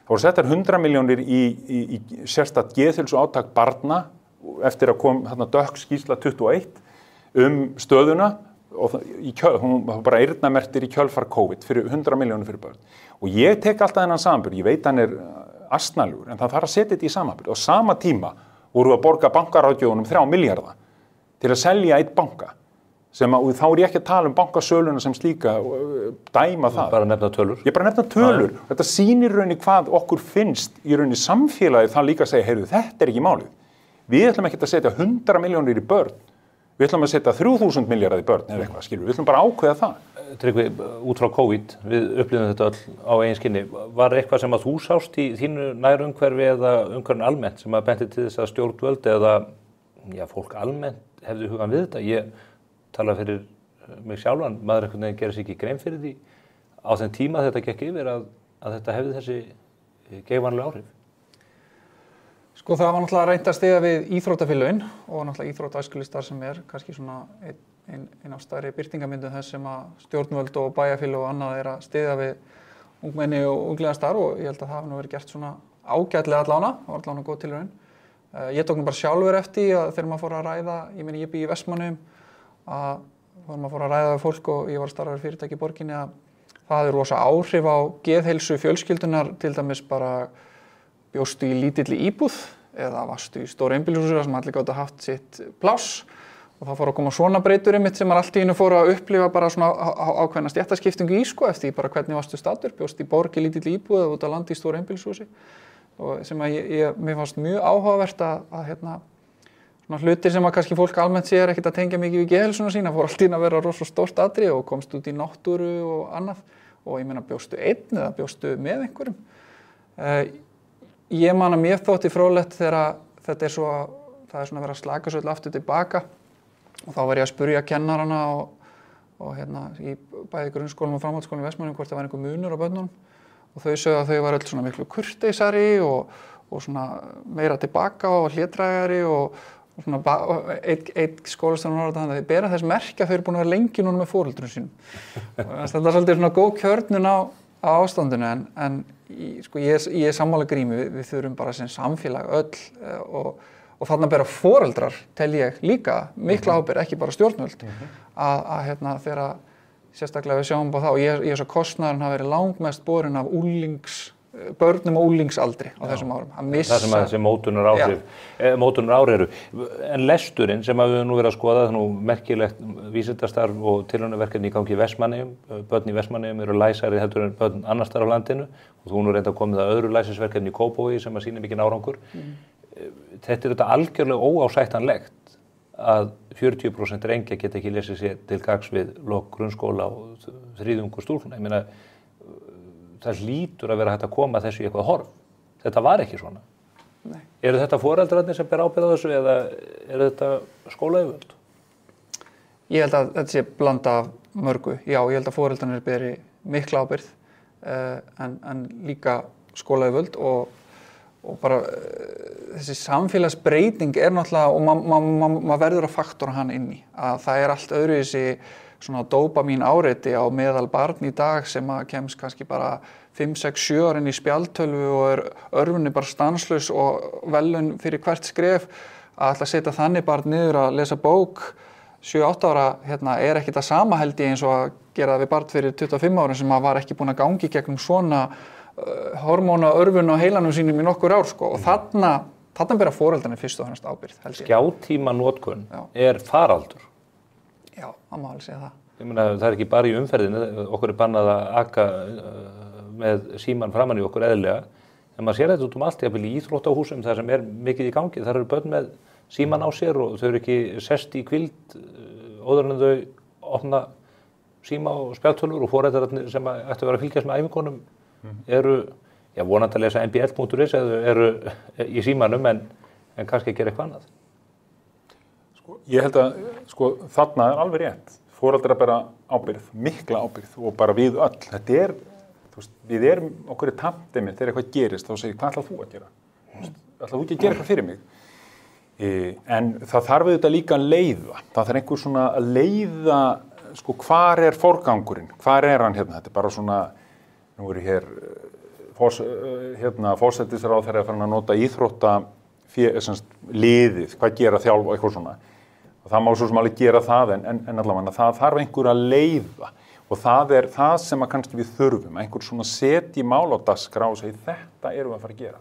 það voru settar 100 milljónir í sérstakt geðheilsu átak barna eftir að kom dökk skýrsla 21 stöðuna og hún var bara eyrnamerktir í kjölfar COVID fyrir 100 milljónir fyrir börn. Og ég tek alltaf þennan samanburð, ég veit hann asnalegur, en það þarf að setja þetta í samanburð. Á sama tíma voru að borga bankaráðgjöfunum 3 milljarða til að selja eitt banka. Og þá er ég ekki að tala bankasöluna sem slíka, dæma það. Bara nefna tölur. Ég bara nefna tölur. Þetta sýnir rauninni hvað okkur finnst í rauninni samfélagið það líka að segja, heyrðu, þetta er ekki málið. Við ætlum ekki að setja 100 milljónir í börn. Við ætlum að setja 3000 milljarða í börn eða eitthvað, skilur. Við ætlum bara að ákveða það. Tryggvi, út frá COVID, við upplifum þetta öll á eigin skinni. Var eitthvað sem að þú sást í þínu nærumhverfi eða umhverfinu almennt sem að benti til þess að stjórnvöld eða fólk almennt hefði hugan við þetta? Ég tala fyrir mig sjálfan, maður einhvern veginn gerir sig ekki grein fyrir því á þeim tíma þetta gekk yfir að þetta hefði þessi geigvænlegu áhrif. Sko það var náttúrulega reynt að stiga við íþróttafélögin og náttúrulega íþróttaæskulistar sem kannski svona einn af stærri birtingamyndum þess sem að stjórnvöld og bæjarfélög og annað að stiga við ungmenni og unglega starf og ég held að það hafi nú verið gert svona ágætlega allána, það var allána góð tilraun. Ég tók nú bara sjálfur eftir að þegar maður fór að ræða, ég bý í Vestmannaeyjum, að þegar maður fór að ræða við fólk og ég var að starfa fyrir fyrirtæki í borginni að það hafði rosa áhrif á geðheilsu fjölskyldunar, til dæmis bara bjóstu í lítilli íbúð eða varstu í stóru einbýlishúsi sem allir gátu haft sitt pláss og þá fór að koma svona breytur einmitt sem allt í einu fór að upplifa bara svona ákveðna stéttaskiptingu í sko eftir bara hvernig varstu staddur, bjóstu í borg í lítilli íbúð eða út á landi í stóru einbýlishúsi og sem að mér fannst mjög áhugavert að svona hlutir sem að kannski fólk almennt sér ekkert að tengja mikið við geðheilsuna sína fór allt í einu að vera rosa stórt atriði og komst út í náttúru og annað og ég meina bjóstu einn eða bjóstu með einhverjum. Ég man að mér þótti fróðlegt þegar þetta það er svona að vera að slaka svo aftur tilbaka og þá var ég að spurja kennarana og hérna í bæði grunnskólum og framhaldsskólum í Vestmannaeyjum hvort það var einhver munur á börnunum og þau sögðu að þau var öll svona miklu kurteisari og svona meira tilbaka og hlédrægari og svona einn skólastjórinn orðað þannig að þau bera þess merki að þau eru búin að vera lengi núna með foreldrum sínum. Þetta er svolítið svona góð kjörnun á ástandinu en ég er sammála Grími, við þurfum bara sem samfélag öll og þarna bera foreldrar, tel ég líka, mikla ábyrgð, ekki bara stjórnvöld, að hérna þegar sérstaklega við sjáum á það og ég er svo kostnaðurinn hafa verið langmest borin af börnum og úlingsaldri á þessum árum. Það sem að þessi mótunar ár eru. En lesturinn sem við nú verið að skoða, það er nú merkilegt vísindastarf og tilraunaverkefni í gangi í Vestmannaeyjum. Börn í Vestmannaeyjum eru læsari heldur en börn annars staðar á landinu og þú nú reynda komið að öðru læsisverkefni í Kópavogi sem að sýna mikinn árangur. Þetta er þetta algjörlega óásættanlegt að 40% drengja geta ekki lesið sér til gagns við lok grunnskóla og þriðjungur stúlkna. Ég meina, það hlýtur að vera hægt að koma þessu í eitthvað horf. Þetta var ekki svona. Nei. Eru þetta foreldrarnir sem ber ábyrgð á þessu eða eru þetta skólayfirvöld? Ég held að þetta sé blanda af mörgu. Já, ég held að foreldrarnir beri mikla ábyrgð en líka skólayfirvöld og bara þessi samfélagsbreyting er náttúrulega og maður verður að faktora hann inn í að það er allt öðruvísi svona dópamín áreiti á meðal barn í dag sem að kemst kannski bara 5, 6, 7 árin í spjaldtölvu og er örfunni bara stanslaus og velun fyrir hvert skref að ætla að setja þannig barn niður að lesa bók 7, 8 ára hérna er ekki það sama held ég eins og að gera það við barn fyrir 25 árin sem var ekki búin að gangi gegnum svona hormóna örfun á heilanum sínum í nokkur ár sko og þarna bera foreldrarnir fyrst og fremst ábyrgð held ég. Skjátíma notkun er faraldur. Já, það má alveg segja það. Ég meina það er ekki bara í umferðinu, okkur er bannað að aka með síman framan í okkur eðlilega en maður sér þetta út allt, jafnvel í íþróttahúsum þar sem er mikið í gangi, þar eru börn með síman á sér og þau eru ekki sest í kvild áður en þau opna síma og spjaldtölvur og foreldrarnir sem ættu að vera að fylgjast með æfingunum eru, já vonandi að lesa nbl.is eða eru í símanum en kannski að gera eitthvað annað. Ég held að þarna er alveg rétt. Foreldrar bera ábyrgð, mikla ábyrgð og bara við öll. Þetta er, við erum okkur í tandemi þegar eitthvað gerist þá segir hvað ætlað þú að gera? Ætlað þú ekki að gera eitthvað fyrir mig? En það þarf auðvitað líka að leiða. Það þarf einhver svona að leiða, hvar er forgangurinn? Hvar er hann hérna? Þetta er bara svona nú eru hér forsætisráðherra farin að nota íþrótta liðið, hvað gera þjálfa eitthvað svona og það má svo sem alveg gera það en allavega það þarf einhver að leiða og það er það sem að kannski við þurfum einhver svona setji mál á dagskrá og segi þetta erum við að fara að gera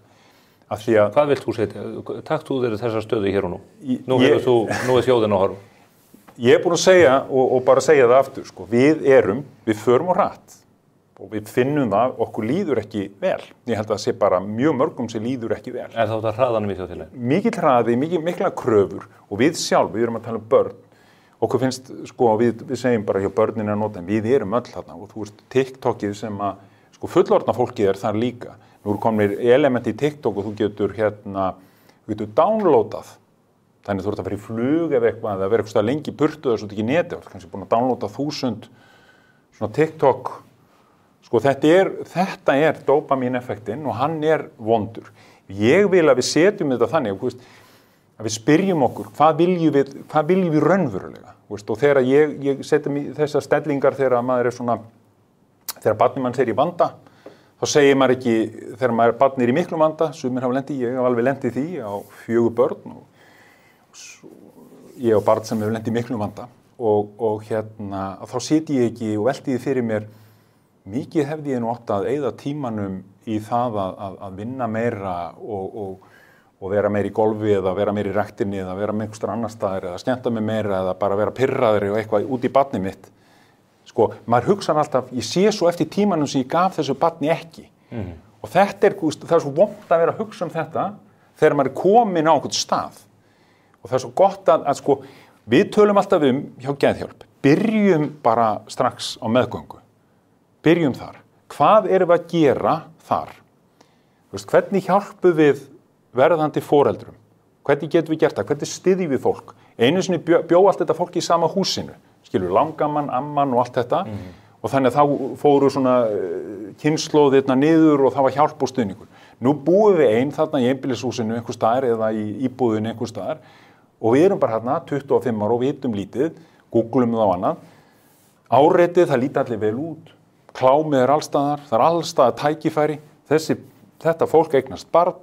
Hvað vilt þú setja? Takt þú þér þessa stöðu hér og nú? Nú er þjóðin að horfa. Ég er búin að segja og bara segja það aftur við förum á hratt og við finnum það, okkur líður ekki vel. Ég held að það sé bara mjög mörgum sem líður ekki vel. En þá er það hraðanum í þjóðfélagi? Mikill hraði, mikla kröfur og við sjálf, við erum að tala um börn. Okkur finnst, við segjum bara hjá börnin að nota, en við erum öll þarna og þú veist, TikTokið sem að, fullorðna fólkið er þar líka. Nú eru komnir elementi í TikTok og þú getur downloadað. Þannig þú ert að fara í flug eða eitthvað, eða vera eitthvað lengi í burtu eða svo ekki netið, kannski búin að downloada 1000 svona TikTok. Þetta er dopamíneffektinn og hann er vondur. Ég vil að við setjum þetta þannig að við spyrjum okkur hvað viljum við raunverulega. Og þegar ég setjum í þessar stellingar þegar maður er svona, þegar barnið manns er í vanda, þá segir maður ekki, þegar maður barnið er í miklum vanda, sumir hafa lent í, ég hef alveg lent í því á 4 börn og ég og barn sem hefur lent í miklum vanda og þá siti ég ekki og velti því fyrir mér mikið hefði ég nú átt að eyða tímanum í það að vinna meira og vera meira í golfi eða vera meira í ræktinni eða vera með einhverjum annar staðar eða skemmta mig meira eða bara vera pirraðri og eitthvað út í barnið mitt. Maður hugsa alltaf, ég sé svo eftir tímanum sem ég gaf þessu barni ekki. Og þetta það er svo vont að vera að hugsa um þetta þegar maður er komin á einhvern stað. Og það er svo gott að við tölum alltaf hjá Geðhjálp, byrjum bara strax á meðgöngu. Byrjum þar. Hvað erum við að gera þar? Hvernig hjálpum við verðandi foreldrum? Hvernig getum við gert það? Hvernig styðjum við fólk? Einu sinni bjó allt þetta fólk í sama húsinu. skilur langamann, amman og allt þetta og þannig að þá fóru svona kynslóðirna niður og það var hjálp og stuðningur. Nú búum við einn þarna í einbýlishúsinu einhvers staðar eða í íbúðinu einhvers staðar og við erum bara hérna 25 ára og vitum lítið, googlum það á annað. Áreitið, það líti allir vel út, klámið allstaðar, það allstaðar tækifæri. Þetta fólk eignast barn,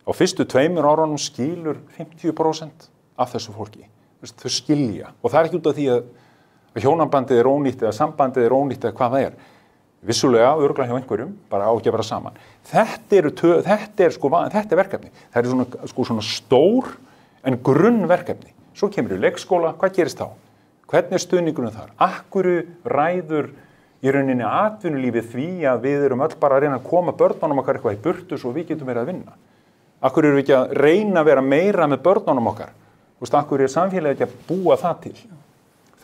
á fyrstu 2 árunum skilur 50% af þessu fólki. Þau skilja og það ekki út af því að hjónabandið ónýtt eða sambandið ónýtt eða hvað það Vissulega, örugglega hjá einhverjum, bara á ekki að vera saman. Þetta er verkefni. Það er svona stór en grunnverkefni. Svo kemur í leikskóla, hvað gerist þá? Hvernig stuðningurinn þar? Akkur ræður í rauninni atvinnulífið því að við erum öll bara að reyna að koma börnunum okkar eitthvað í burtu svo við getum verið að vinna. Akkur við ekki að reyna að vera meira með börnunum okkar? Akkur samfélagið ekki að búa það til?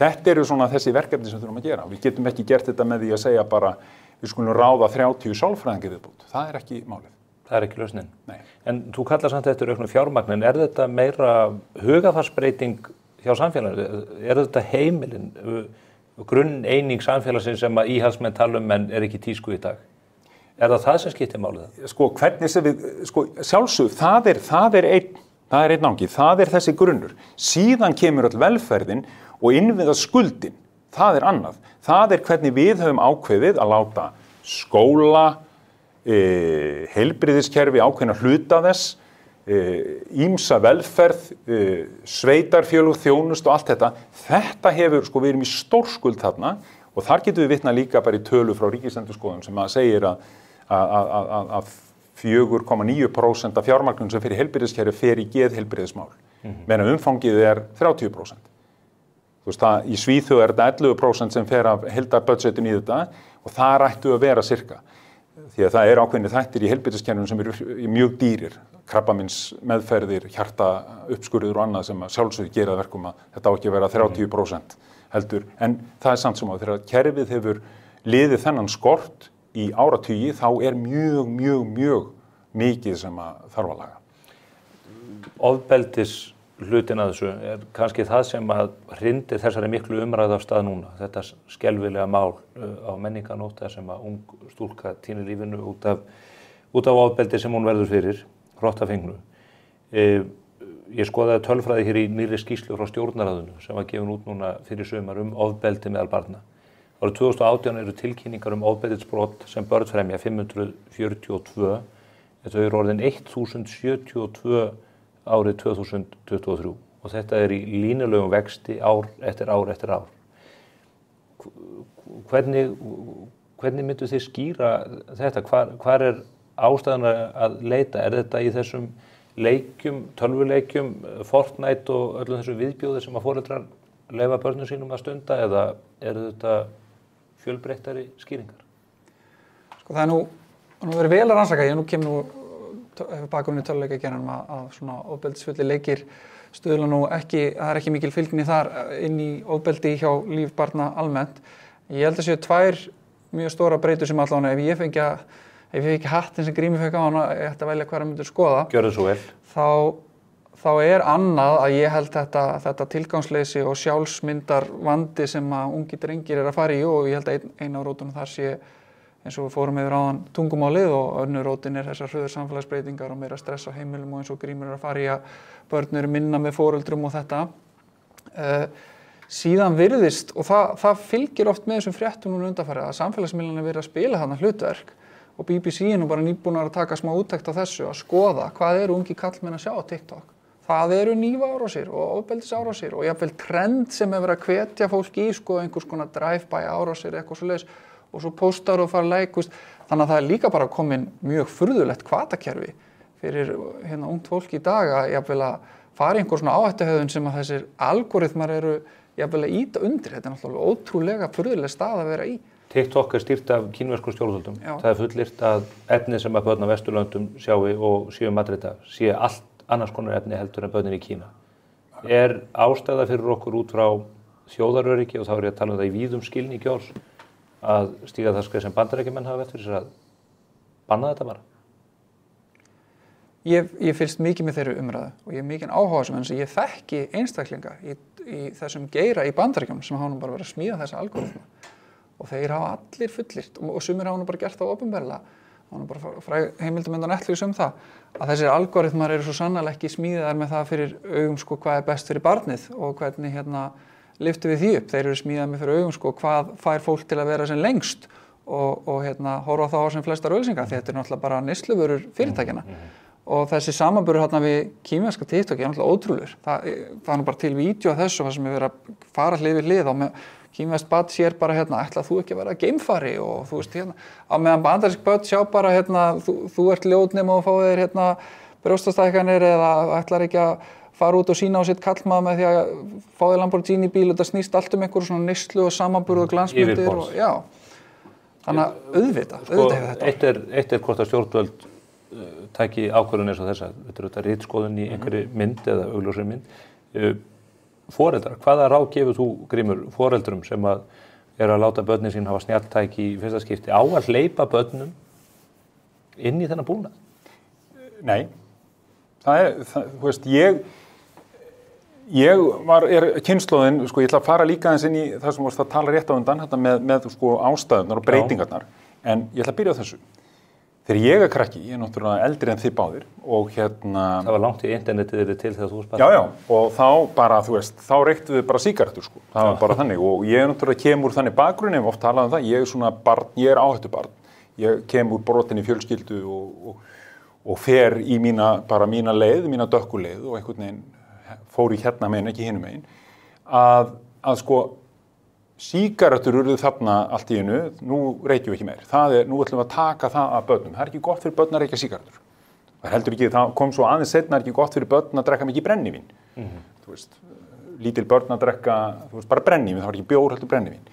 Þetta eru svona þessi verkefni sem við þurfum að gera. Við getum ekki gert þetta með því að segja bara við skulum ráða 30 sálfræðingi viðbót. Það er ekki málið. Það er ekki lausnin. Nei. En þú kallar samt eftir auknu fjármagn, er þetta meira hugarfarsbreyting hjá samfélaginu? Er þetta heimilin, grunneining samfélagsins sem að íhaldsmenn tala en er ekki tísku í dag? Er það sem skiptir málið? Hvernig sem við, sjálfsög, það er einn ángi, það er þessi grunnur. Síðan kemur öll velferðin og innviða skuldin, það er annað. Það er hvernig við höfum ákveðið að láta skóla, heilbrigðiskerfi ákveðna hluta þess, ýmsa velferð, sveitarfélög, þjónust og allt þetta. Þetta hefur, við erum í stórskuld þarna og þar getum við vitnað líka bara í tölu frá Ríkisendurskoðun sem að segir að 4,9% af fjármagnum sem fyrir heilbrigðiskerfi fer í geðheilbrigðismál, meðan umfangið er 30%. Í Svíþjóð er þetta 11% sem fer af heildarbudgetinu í þetta og það ættu að vera sirka. Því að það er ákveðni þættir í heilbrigðiskerfinu sem eru mjög dýrir, krabbameinsmeðferðir, hjartauppskurður og annað sem sjálfsögðu gera verkum að þetta á ekki að vera 30% heldur. En það er samt sem að þegar kerfið hefur liðið þennan skort í áratugi þá er mjög mikið sem að þarf að laga. Ofbeldis hlutin að þessu er kannski það sem að hrindir þessari miklu umræðu af stað núna. Þetta skelfilega mál á menningarnótt sem að ung stúlka týnir lífinu út af ofbeldi sem hún verður fyrir, hrottafengnu. Ég skoðaði tölfræði hér í nýrri skýrslu frá Stjórnarráðinu sem var gefin út núna fyrir sumar ofbeldi meðal barna. Árið 2018 eru tilkynningar ofbeldisbrot sem börn fremja 542, þetta eru orðin 1072 árið 2023 og þetta er í línulegum vexti ár eftir ár eftir ár. Hvernig myndu þið skýra þetta? Hvar er ástæðan að leita? Er þetta í þessum leikjum, tölvuleikjum, Fortnite og öllum þessum viðbjóði sem að foreldrar leyfa börnum sínum að stunda eða eru þetta fjölbreyttari skýringar? Það er nú verið vel að rannsaka, ég nú kemur hefur bakgrunn í töluleikjagerðinum að svona ofbeldisfullir leikir stuðla nú ekki, það er ekki mikil fylgni þar inn í ofbeldi hjá líf barna almennt. Ég held að séu 2 mjög stóra breytur sem allavega ef ég fengi hattinn sem Grímur fekk á hana, ég ætti að velja hverja myndir skoða. Gjörðu svo vel. Þá er annað að ég held þetta tilgangsleysi og sjálfsmyndar vandi sem að ungi drengir að fara í og ég held að ein af rótunum þar sé eins og við fórum yfir áðan tungumálið og önnur rótin er þessar hröður samfélagsbreytingar og meira stress á heimilum og eins og Grímur að fara í að börn eru minna með foreldrum og þetta. Síðan virðist, og það fylgir oft með þessum fréttum núna undanfarið að samfélagsmiðlarnir verið að spila þarna hlutverk og BBC er nú bara nýbúnar að taka smá úttekt á þessu að skoða hvað eru ungi kallmenn að sjá á TikTok. Það eru hnífaárásir og ofbeldisárásir og jafnvel trend sem hefur verið að hvetja fólk í einhvers konar drive-by árásir eitthvað svoleiðis og svo póstar og fara like, þannig að það er líka bara komin mjög furðulegt hvatakerfi fyrir ungt fólk í dag að jafnvel að fara í einhver svona áhættuhegðun sem að þessir algoritmar eru jafnvel að ýta undir. Þetta er náttúrulega ótrúlega furðuleg stað að vera í. TikTok er stýrt af kínverskum stjórnvöldum. Það er fullyrt að efnið sem að börn á Vesturlöndum sjái og séu matreita sé allt annars konar efni heldur en börnin í Kína. Er ástæða fyrir okkur út frá þjóðaröryggi og þá er ég að tala um það í víðum skilningi orðs að stíga það skref sem Bandaríkjamenn hafa vett fyrir sér að banna þetta bara? Ég fylgst mikið með þeirri umræðu og ég er mikið áhuga sem ég þekki einstaklinga í þessum geira í Bandaríkjunum sem hafa nú bara verið að smíða þessa algoritma og þeir hafa allir fullyrt og sumir hafa nú bara gert það opinberlega. Það var nú bara fræg heimildamynd á Netflix það að þessir algoritmar eru svo sannarlega ekki smíðaðir með það fyrir augum sko hvað er best fyrir barnið og hvernig lyftum við því upp. Þeir eru smíðaðir með fyrir augum sko hvað fær fólk til að vera sem lengst og horfa þá á sem flestar auglýsingar. Þetta er náttúrulega bara neysluvörur fyrirtækjanna. Og þessi samanburður við kínverska TikTok er náttúrulega ótrúlegur. Það er nú bara til vídeo af þessu sem er verið að fara hlið við hlið og með kínverskt barn sér bara ætla þú ekki að vera geimfari og þú veist á meðan bandarísk börn sjá bara þú ert ljót nema og fá þér brjóstastækkanir eða ætlar ekki að fara út og sína á sitt kallmað með því að fá þér Lamborghini bíl og það snýst allt einhverju svona neyslu og samanburð og glansmyndir og já. Þannig að auðvitað hefur þetta. Eitt er hvort að stjórnvöld taki ákvörðun eins og þessa, þetta er ritskoðun í einhverju mynd eða augljósri mynd. Foreldrar, hvaða ráð gefur þú, Grímur, foreldrum sem eru að láta börnin sín hafa snjalltæki í fyrsta skipti á að hleypa börnum inn í þennan búnað? Nei, þú veist, ég er kynslóðin, ég ætla að fara líka aðeins inn í það sem varst að tala rétt á undan, þetta með ástæðunar og breytingarnar, en ég ætla að byrja á þessu. Þegar ég er krakki, ég er náttúrulega eldri en þið báðir og Það var langt í internetið til þegar þú Já, og þá bara, þú veist, þá reyktu við bara sígarettur, það var bara þannig og ég er náttúrulega kemur þannig bakgrunni, við oft talað það, ég er svona barn, ég er áhættubarn, ég kemur brotin í fjölskyldu og fer í mína leið, mína dökku leið og einhvern veginn fór í megin, ekki hinum megin, að sígarettur urðu þarna allt í einu, nú reykjum við ekki meir. Nú ætlum við að taka það af börnum. Það er ekki gott fyrir börn að reykja sígarettur. Það heldur ekki, það kom svo aðeins seinna, er ekki gott fyrir börn að drekka mikið brennivín. Þú veist, lítil börn að drekka, þú veist, bara brennivín, það var ekki bjór, heldur brennivín.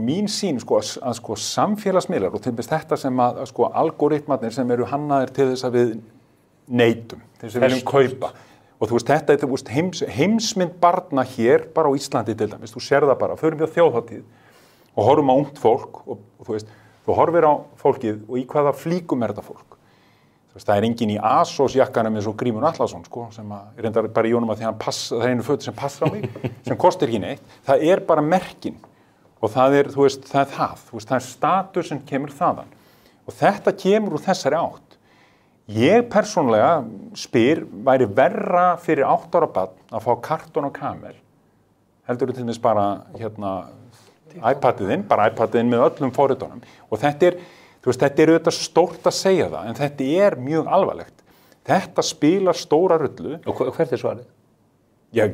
Mín sýn, að samfélagsmiðlar og til dæmis þetta sem algoritmarnir sem eru hannaðir til þess að við neytum, til þess að við viljum kaupa. Og þú veist, þetta er heimsmynd barna hér, bara á Íslandi til dæmis, þú sér það bara, förum við á þjóðhátíð og horfum á ungt fólk og þú veist, þú horfir á fólkið og í hvaða flíkum er þetta fólk. Þú veist, það er enginn í Asos jakkanum eins og Grímur Atlason, sem er reyndar bara í honum að því það er einu fötu sem passar á mig, sem kostar ekki neitt. Það er bara merkin og það er, þú veist, það er status sem kemur þaðan. Og þetta kemur úr þessari átt. Ég persónlega spyr, væri verra fyrir 8 ára barn að fá kartón og kamel, heldur til dæmis bara iPad-inn með öllum forritunum. Og þetta er, þú veist, þetta er auðvitað stórt að segja það, en þetta er mjög alvarlegt. Þetta spilar stóra rullu. Og hvert er svarið? Já,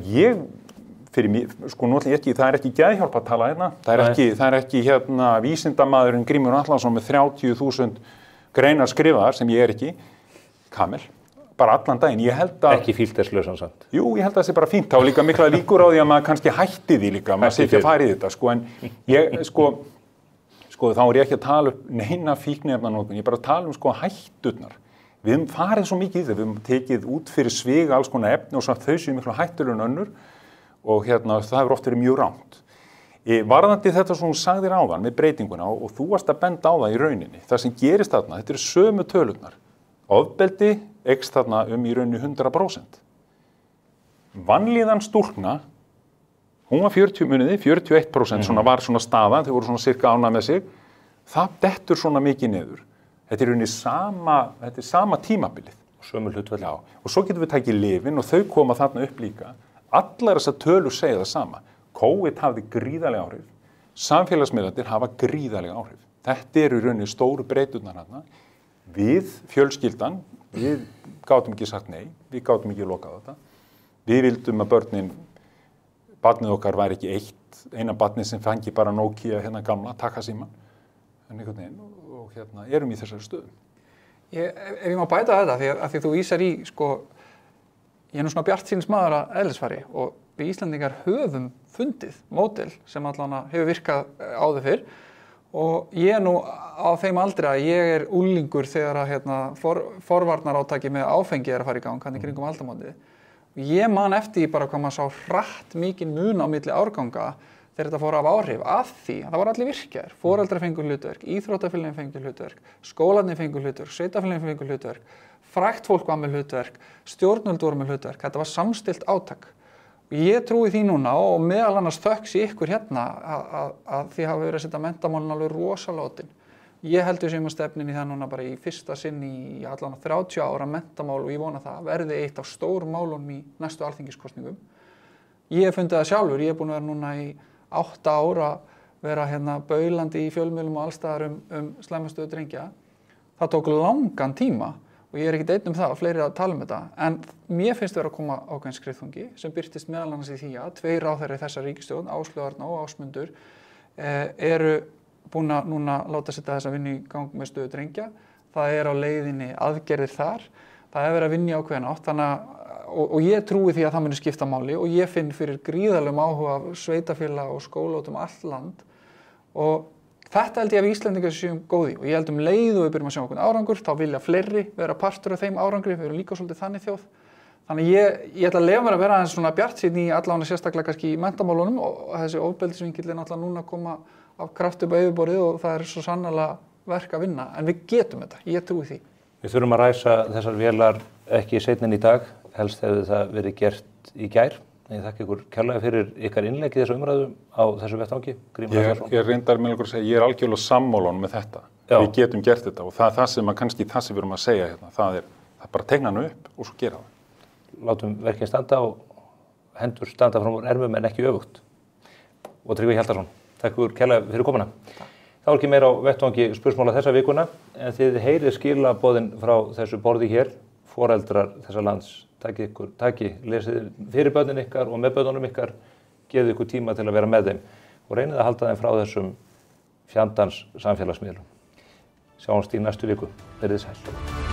fyrir mig, náttúrulega ekki, það er ekki geðhjálp að tala hérna. Það er ekki vísindamaðurinn Grímur Atlason með 30.000 greinar skrifaðar sem ég er ekki. Kamel, bara allan daginn. Ég held að ekki filterslausan samt. Jú, ég held að það sé bara fínt. Þá líka mikla líkur á því að maður kannski hætti því líka, maður sé ekki að fara í þetta, en ég, þá er ég ekki að tala neina fíkniefnanotkun, ég er bara að tala hætturnar. Við höfum farið svo mikið í þetta, við höfum tekið út fyrir svig alls konar efni og þau séu miklu hættulegur en önnur og það hefur oft verið mjög rangt. Varðandi þetta sem hún sagðir áðan með breytinguna og þú varst að benda á það í rauninni, það sem gerist þarna, þetta eru sömu tölurnar. Ofbeldi eykst þarna í rauninni 100%. Vanlíðan stúlkna, hún var 41%, var svona staða, þau voru svona cirka ánægð með sig, það dettur svona mikið niður. Þetta er rauninni sama tímabilið. Sömu hlutfall. Já, og svo getum við tekið lyfin og þau koma þarna upp líka. Allar þessar tölur segja það sama. COVID hafði gríðarlega áhrif, samfélagsmiðlarnir hafa gríðarlega áhrif. Þetta eru í rauninni stóru breyturnar hérna. Við, fjölskyldan, við gátum ekki sagt nei, við gátum ekki lokað þetta. Við vildum að barnið okkar væri ekki eina barnið sem fengi bara Nokia gamla, takkasíman, og erum í þessari stöðu. Ef ég má bæta þetta, af því þú vísar í, ég er nú svona bjartsýnis maður að eðlisfari og við Íslandingar höfum fundið módel sem allan hefur virkað áður fyrr. Og ég er nú á þeim aldri að ég er unglingur þegar að forvarnarátaki með áfengi er að fara í gang, hann kringum aldamótið. Ég man eftir bara hvað maður sá hratt mikinn mun á milli árganga þegar þetta fór af áhrif að því að það var allir virkjaðir. Foreldrar fengu hlutverk, íþróttafélögin fengu hlutverk, skólarnir fengu hlutverk, sveitarfélögin fengu hlutverk, frægt fólk var með hlutverk, stjórnvöld voru með hlutverk. Þetta var samstillt átak. Og ég trúi því núna og meðal annars þökks í ykkur hérna að þið hafa verið að setja menntamálin alveg rosalótin. Ég held við séum að stefnin í það núna bara í fyrsta sinn í allan 30 ára menntamál og ég vona það verði eitt af stórum málunum í næstu alþingiskosningum. Ég hef fundið það sjálfur, ég hef búin að vera núna í 8 ára vera hérna baulandi í fjölmiðlum og allstaðar slæma stöðu drengja. Það tók langan tíma og ég ekkert einn það og fleiri að tala þetta, en mér finnst vera að koma ákveðin skriðþungi sem birtist meðal annars í því að 2 ráðherrar í þessa ríkisstjórn, Áslaug Arna og Ásmundur, eru búin að núna láta setja þessa vinnu í gang með stöðu drengja. Það á leiðinni aðgerðir þar. Það verið að vinna í ákveðin átt, og ég trúi því að það muni skipta máli og ég finn fyrir gríðarlegum áhuga af sveitarfélaga og skóla út allt land og þetta held ég að við Íslendingar séum góði og ég held leið og við byrjum að sjá okkur árangur, þá vilja fleiri vera partur af þeim árangri, við erum líka svolítið þannig þjóð. Þannig ég ætla að leyfa mér að vera aðeins svona bjartsýnn í allavega sérstaklega kannski í menntamálunum og þessi ofbeldisvinkill náttúrulega núna að koma af kraft upp á yfirborðið og það svo sannarlega verk að vinna, en við getum þetta, ég trúi því. Við þurfum að ræsa þessar vélar ekki seinna en í dag, helst hefði það verið gert í gær. Ég þakka ykkur kærlega fyrir ykkar innlegg í þessu umræðu á þessu vettvangi. Ég reyndar með ykkur að segja, ég er algjörlega sammála með þetta. Já. Við getum gert þetta og það sem kannski það sem við erum að segja hérna, það er bara tegna hann upp og svo gera það. Látum verkin standa og hendur standa frá ermum en ekki öfugt. Og Tryggvi Hjaltason, takk ykkur kærlega fyrir komuna. Það var ekki meira á vettvangi spursmála þessa vikuna, en þið heyrið skilaboðin frá þessu borði hér, foreldrar þessa lands. Lesið fyrir börnin ykkar og með börnunum ykkar, gefið ykkur tíma til að vera með þeim og reynið að halda þeim frá þessum fjandans samfélagsmiðlum. Sjáumst í næstu viku. Verið sæl.